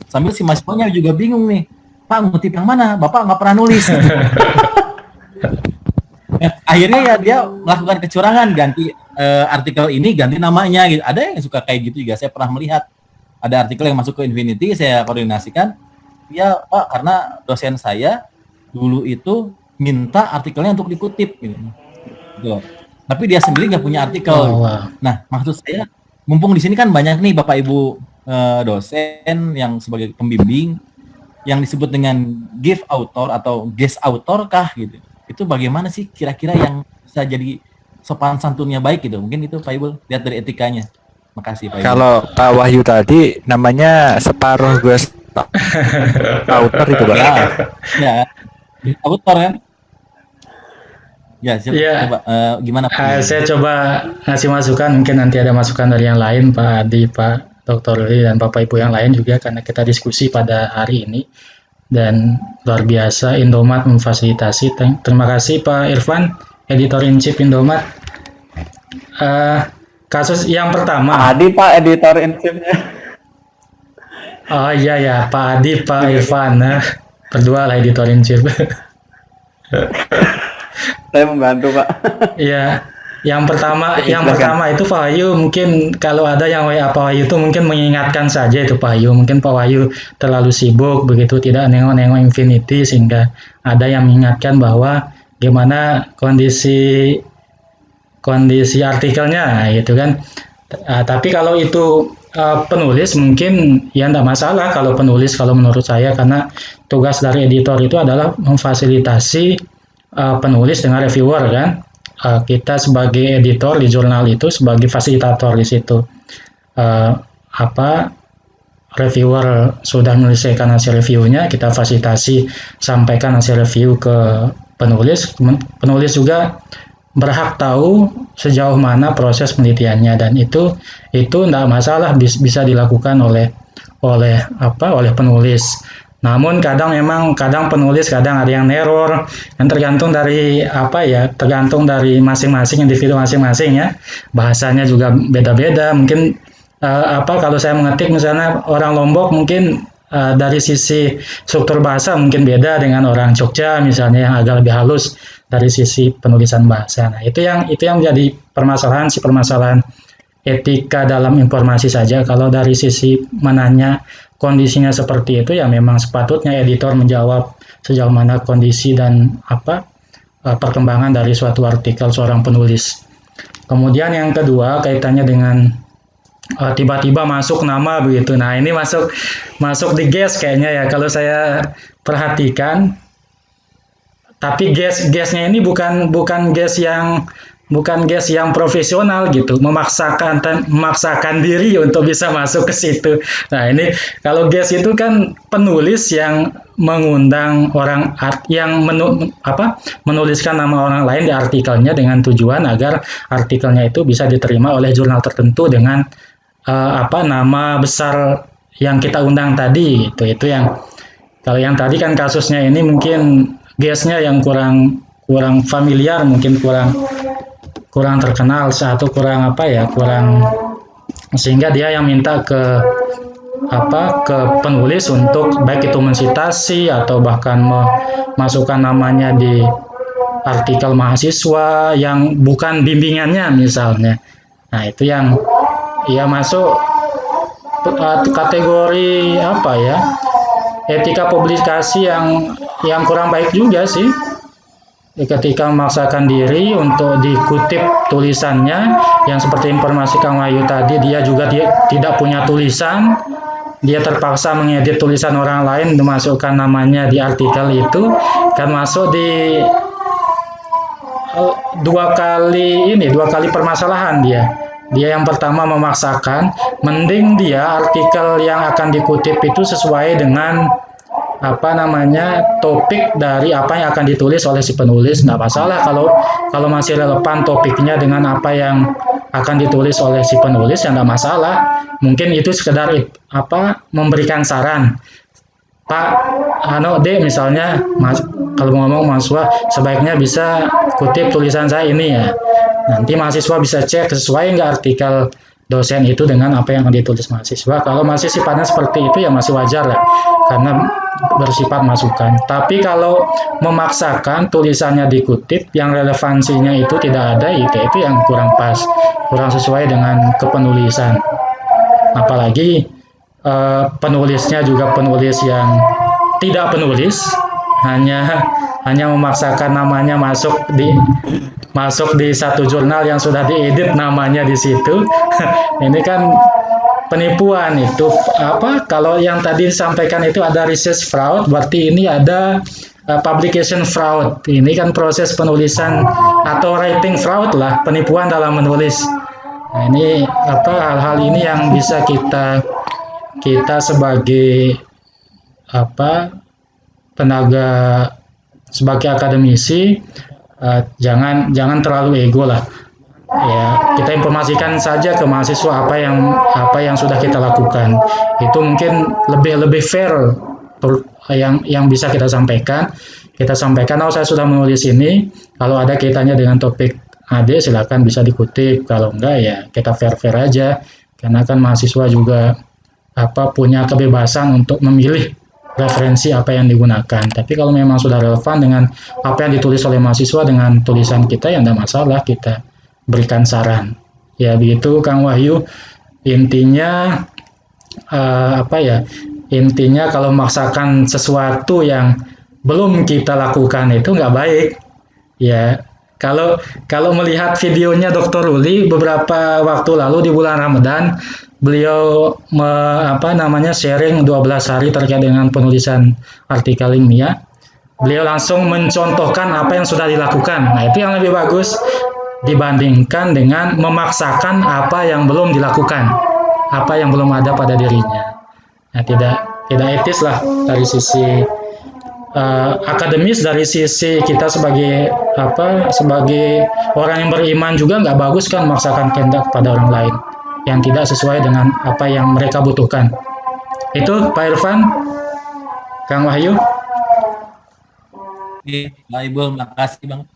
D: Sambil si mahasiswanya juga bingung nih. Pak, ngutip yang mana? Bapak nggak pernah nulis. Akhirnya ya dia melakukan kecurangan, ganti artikel ini, ganti namanya gitu. Ada yang suka kayak gitu juga. Saya pernah melihat ada artikel yang masuk ke Infinity, saya koordinasikan. Ya Pak, karena dosen saya dulu itu minta artikelnya untuk dikutip gitu. Tapi dia sendiri nggak punya artikel. Nah, maksud saya, mumpung di sini kan banyak nih Bapak Ibu dosen yang sebagai pembimbing yang disebut dengan gift author atau guest author kah gitu. Itu bagaimana sih kira-kira yang bisa jadi sopan santunnya baik gitu? Mungkin itu Pak Ibu lihat dari etikanya. Makasih Pak Ibu.
F: Kalau Pak Wahyu tadi namanya separuh guest author itu Pak.
D: Ya. Author kan? Ya, coba gimana Pak?
A: Saya coba ngasih masukan, mungkin nanti ada masukan dari yang lain, Pak Adi, Pak Dr. Ruli, dan Bapak Ibu yang lain juga, karena kita diskusi pada hari ini. Dan luar biasa Indomat memfasilitasi. Terima kasih Pak Irfan, Editor in Chief Indomat. Kasus yang pertama.
B: Pak Adi, Pak, editor in chief-nya.
A: Oh iya ya, Pak Adi, Pak Irfan, berdua lah editor in chief.
B: Saya membantu, Pak.
A: Iya, yang pertama itu Pak Wahyu, mungkin kalau ada yang WA Pak Wahyu itu mungkin mengingatkan saja itu Pak Wahyu. Mungkin Pak Wahyu terlalu sibuk begitu, tidak nengok-nengok Infinity, sehingga ada yang mengingatkan bahwa gimana kondisi artikelnya gitu kan. Tapi kalau itu penulis mungkin ya tidak masalah kalau penulis, kalau menurut saya, karena tugas dari editor itu adalah memfasilitasi penulis dengan reviewer kan. Kita sebagai editor di jurnal itu sebagai fasilitator di situ. Reviewer sudah menyelesaikan hasil reviewnya, kita fasilitasi sampaikan hasil review ke penulis. Penulis juga berhak tahu sejauh mana proses penelitiannya, dan itu tidak masalah, bisa dilakukan oleh penulis. Namun kadang penulis kadang ada yang error, dan tergantung dari masing-masing individu masing-masing ya. Bahasanya juga beda-beda. Mungkin kalau saya mengetik misalnya orang Lombok, mungkin dari sisi struktur bahasa mungkin beda dengan orang Jogja misalnya yang agak lebih halus dari sisi penulisan bahasa. Nah, itu yang menjadi permasalahan etika dalam informasi saja. Kalau dari sisi menanya kondisinya seperti itu, ya memang sepatutnya editor menjawab sejauh mana kondisi dan perkembangan dari suatu artikel seorang penulis. Kemudian yang kedua kaitannya dengan tiba-tiba masuk nama begitu. Nah, ini masuk di guess kayaknya ya kalau saya perhatikan. Tapi guess-nya ini bukan guess yang profesional gitu, memaksakan diri untuk bisa masuk ke situ. Nah, ini kalau guess itu kan penulis yang mengundang orang yang menuliskan nama orang lain di artikelnya dengan tujuan agar artikelnya itu bisa diterima oleh jurnal tertentu dengan nama besar yang kita undang tadi gitu. Itu yang kalau yang tadi kan kasusnya ini mungkin guess-nya yang kurang familiar, mungkin kurang terkenal, kurang sehingga dia yang minta ke penulis untuk baik itu mensitasi atau bahkan memasukkan namanya di artikel mahasiswa yang bukan bimbingannya misalnya. Nah, itu yang masuk kategori etika publikasi yang kurang baik juga sih, ketika memaksakan diri untuk dikutip tulisannya yang seperti informasi Kang Wahyu tadi, dia tidak punya tulisan, dia terpaksa mengedit tulisan orang lain, dimasukkan namanya di artikel itu, kan masuk di dua kali permasalahan dia yang pertama memaksakan, mending dia artikel yang akan dikutip itu sesuai dengan topik dari apa yang akan ditulis oleh si penulis. Nggak masalah kalau masih relevan topiknya dengan apa yang akan ditulis oleh si penulis, ya nggak masalah. Mungkin itu sekedar memberikan saran. Pak D misalnya, kalau ngomong mahasiswa sebaiknya bisa kutip tulisan saya ini ya. Nanti mahasiswa bisa cek sesuai nggak artikel dosen itu dengan apa yang ditulis mahasiswa. Kalau masih sifatnya seperti itu ya masih wajar lah, karena bersifat masukan. Tapi kalau memaksakan tulisannya dikutip yang relevansinya itu tidak ada, itu yang kurang pas, kurang sesuai dengan kepenulisan. Apalagi penulisnya juga penulis yang tidak penulis, hanya memaksakan namanya masuk di satu jurnal yang sudah diedit namanya di situ. Ini kan penipuan itu. Kalau yang tadi disampaikan itu ada research fraud, berarti ini ada publication fraud. Ini kan proses penulisan atau writing fraud lah, penipuan dalam menulis. Nah, ini hal-hal ini yang bisa kita sebagai tenaga, sebagai akademisi, jangan terlalu ego lah. Ya, kita informasikan saja ke mahasiswa apa yang sudah kita lakukan. Itu mungkin lebih fair yang bisa kita sampaikan. Kita sampaikan, saya sudah menulis ini, kalau ada kaitannya dengan topik adik silakan bisa dikutip, kalau enggak ya kita fair-fair aja, karena kan mahasiswa juga punya kebebasan untuk memilih referensi apa yang digunakan. Tapi kalau memang sudah relevan dengan apa yang ditulis oleh mahasiswa dengan tulisan kita, ya enggak masalah kita berikan saran. Ya begitu Kang Wahyu, intinya intinya kalau memaksakan sesuatu yang belum kita lakukan itu nggak baik. Ya, kalau melihat videonya Dr. Ruli beberapa waktu lalu di bulan Ramadan, beliau sharing 12 hari terkait dengan penulisan artikel ilmiah. Beliau langsung mencontohkan apa yang sudah dilakukan. Nah, itu yang lebih bagus dibandingkan dengan memaksakan apa yang belum dilakukan, apa yang belum ada pada dirinya. Nah, tidak etis lah dari sisi akademis, dari sisi kita sebagai orang yang beriman juga nggak bagus kan memaksakan kehendak pada orang lain yang tidak sesuai dengan apa yang mereka butuhkan. Itu Pak Irfan, Kang Wahyu.
D: Oke, Pak Ibu, makasih Bang.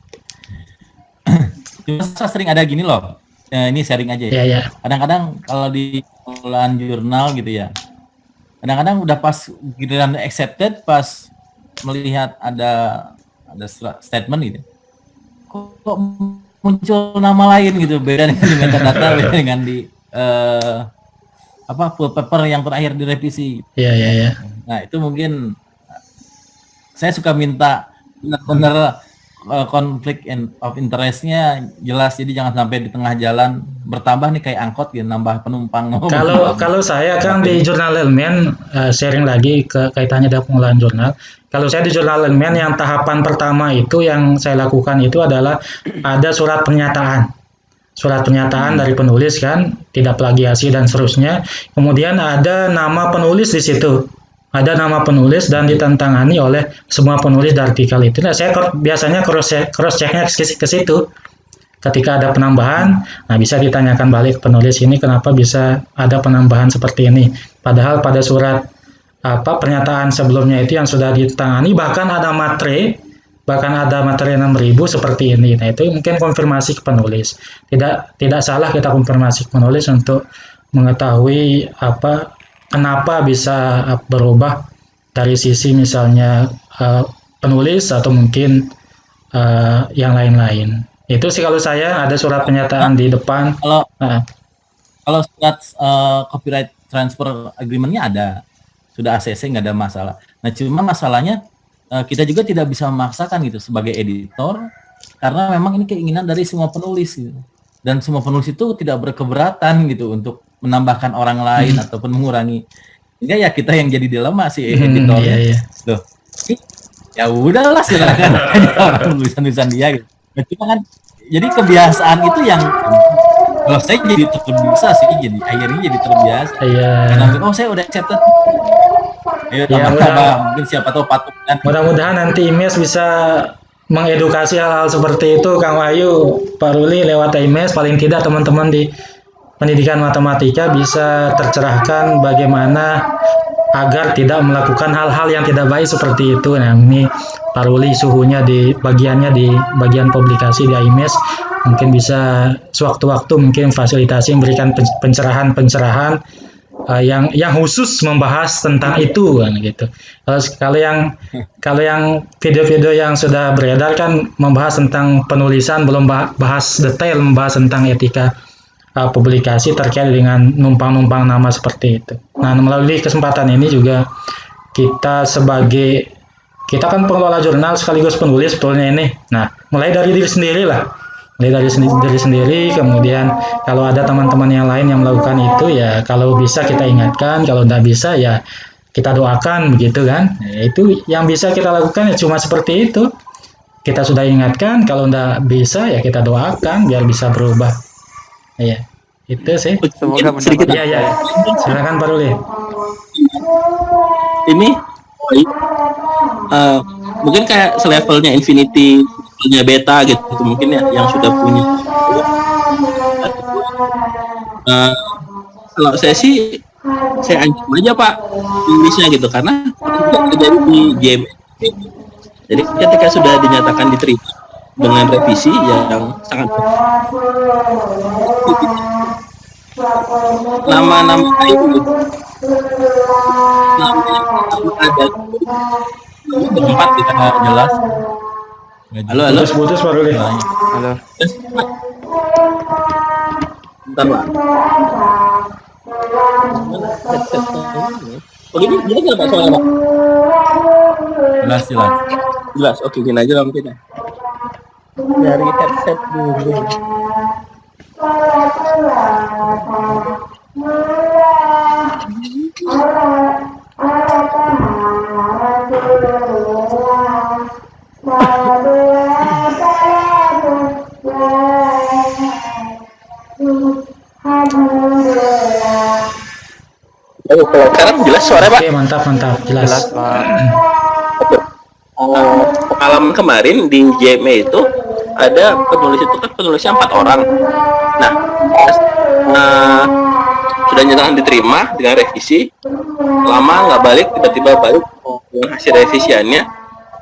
D: Cuma sering ada gini loh, ini sharing aja ya.
A: Ya.
D: Kadang-kadang kalau di bulan jurnal gitu ya, kadang-kadang udah pas giliran accepted, pas melihat ada statement gitu, kok muncul nama lain gitu, beda dengan di metadata, beda dengan di full paper yang terakhir direvisi.
A: Iya.
D: Nah itu mungkin saya suka minta benar-benar konflik of interest-nya jelas, jadi jangan sampai di tengah jalan bertambah nih kayak angkot gitu, nambah penumpang.
A: Kalau saya kan di jurnal ilmiah sharing lagi kaitannya dengan pengolahan jurnal. Kalau saya di jurnal ilmiah yang tahapan pertama itu yang saya lakukan itu adalah ada surat pernyataan dari penulis kan, tidak plagiasi dan seterusnya. Kemudian ada nama penulis di situ. Ada nama penulis dan ditantangani oleh semua penulis dari artikel itu. Nah, saya biasanya cross checknya ke situ. Ketika ada penambahan, nah bisa ditanyakan balik ke penulis ini kenapa bisa ada penambahan seperti ini. Padahal pada surat pernyataan sebelumnya itu yang sudah ditangani bahkan ada materi 6.000 seperti ini. Nah, itu mungkin konfirmasi ke penulis. Tidak salah kita konfirmasi ke penulis untuk mengetahui kenapa bisa berubah dari sisi misalnya penulis atau mungkin yang lain-lain. Itu sih kalau saya ada surat pernyataan di depan.
D: Kalau surat copyright transfer agreement-nya ada, sudah ACC nggak ada masalah. Nah cuma masalahnya kita juga tidak bisa memaksakan gitu sebagai editor, karena memang ini keinginan dari semua penulis gitu. Dan semua penulis itu tidak berkeberatan gitu untuk menambahkan orang lain ataupun mengurangi. Sehingga ya kita yang jadi dilema sih editornya.
A: Iya.
D: Loh, ya udahlah silakan orang tulisan-tulisan dia gitu. Nah, cuma kan jadi kebiasaan itu yang kalau saya jadi terbiasa sih, jadi akhirnya jadi terbiasa.
A: Iya.
D: Karena saya udah accepted. Mungkin siapa tahu patut kan.
A: Mudah-mudahan nanti IMES bisa mengedukasi hal-hal seperti itu, Kang Wahyu, Pak Ruli, lewat IMES paling tidak teman-teman di pendidikan matematika bisa tercerahkan bagaimana agar tidak melakukan hal-hal yang tidak baik seperti itu. Nah, ini Pak Ruli suhunya di bagian publikasi di IMES mungkin bisa sewaktu-waktu mungkin fasilitasi memberikan pencerahan yang khusus membahas tentang itu kan gitu. Kalau yang video-video yang sudah beredar kan membahas tentang penulisan, belum bahas detail membahas tentang etika publikasi terkait dengan numpang-numpang nama seperti itu. Nah, melalui kesempatan ini juga kita kan pengelola jurnal sekaligus penulis sebetulnya ini. Nah, mulai dari diri sendiri lah. Kemudian kalau ada teman-teman yang lain yang melakukan itu ya kalau bisa kita ingatkan, kalau tidak bisa ya kita doakan begitu kan. Nah, itu yang bisa kita lakukan ya cuma seperti itu. Kita sudah ingatkan, kalau tidak bisa ya kita doakan biar bisa berubah. Iya, itu sih.
B: Semoga
H: sedikit.
A: Iya. Silakan Pak Ruli.
H: Ini mungkin kayak selevelnya Infinity, punya beta gitu mungkin ya yang sudah punya. Kalau saya sih saya anjing aja Pak Inggrisnya gitu karena tidak terjadi di GM. Jadi ketika sudah dinyatakan diterima dengan revisi yang sangat nama-nama itu ada
D: tempat tidak jelas.
H: halo
A: Putus baru deh.
B: Halo.
H: bentar Pak. Oh gini nggak Pak soalnya Pak?
D: Jelas.
H: Oke gini aja lah mungkin ya. Dari headset dulu. Oh, kalau sekarang jelas suara Pak?
A: Oke, mantap, jelas.
B: Pak.
H: Pengalaman kemarin di JME itu ada penulisnya 4 orang. Nah, sudah nyatakan diterima dengan revisi, lama nggak balik, tiba-tiba balik dengan hasil revisiannya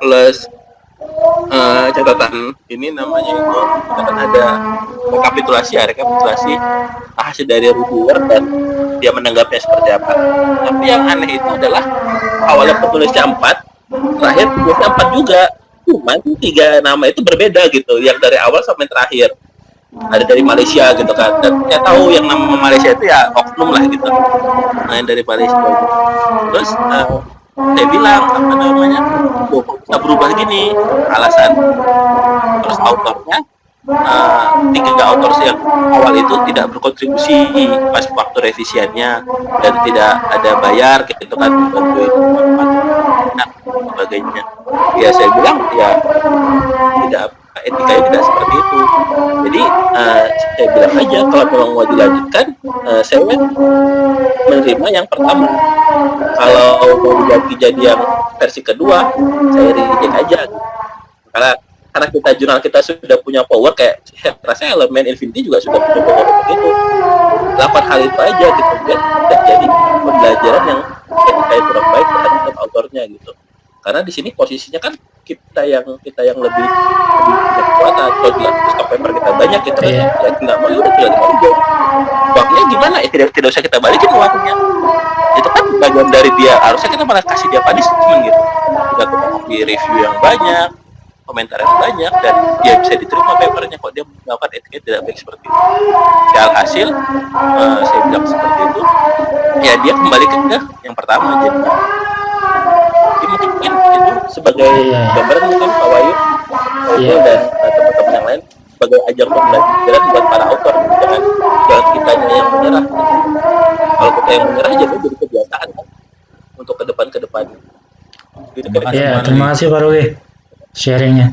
H: plus catatan ini namanya itu catatan ada rekapitulasi hasil dari reviewer dan dia menanggapnya seperti apa. Tapi yang aneh itu adalah awalnya penulisnya 4, terakhir penulisnya 4 juga, cuman 3 nama itu berbeda gitu, yang dari awal sampai terakhir. Ada dari Malaysia gitu kan, dan saya tahu yang nama Malaysia itu ya oknum lah gitu, yang dari Malaysia gitu. Terus saya bilang apa namanya, kok bisa berubah gini alasan. Terus autornya 3 autor yang awal itu tidak berkontribusi pas waktu revisiannya dan tidak ada bayar gitu kan, nah, sebagainya. Ya saya bilang ya tidak, etikanya tidak seperti itu. Jadi saya bilang aja kalau memang mau dilanjutkan, saya menerima yang pertama. Kalau mau diganti jadi yang versi kedua, saya reject aja. Karena jurnal kita sudah punya power, kayak rasanya elemen Infinity juga sudah punya power begitu. Lakukan hal itu aja gitu, biar jadi pembelajaran yang etikanya kurang baik terhadap autornya gitu. Karena di sini posisinya kan kita yang lebih kekuatan, atau stock paper kita banyak gitu kan, ya nggak mau udah tinggal dibangun. Uangnya gimana? Tidak usah kita balikin uangnya. Itu kan bagian dari dia, harusnya kita malah kasih dia punishment gitu. Kita di review yang banyak, komentar yang banyak, dan dia bisa diterima papernya kok dia melakukan etika tidak baik seperti itu. Hasil saya bilang seperti itu, ya dia kembali ke yang pertama aja. Mungkin itu sebagai gambaran mungkin Pak Wahyu dan teman-teman yang lain sebagai ajang pembelajaran buat para autor, jangan kita yang menyerah. Kalau kita yang menyerah jadi kebiasaan kan untuk ke depan.
A: Terima kasih Pak Ruli sharingnya.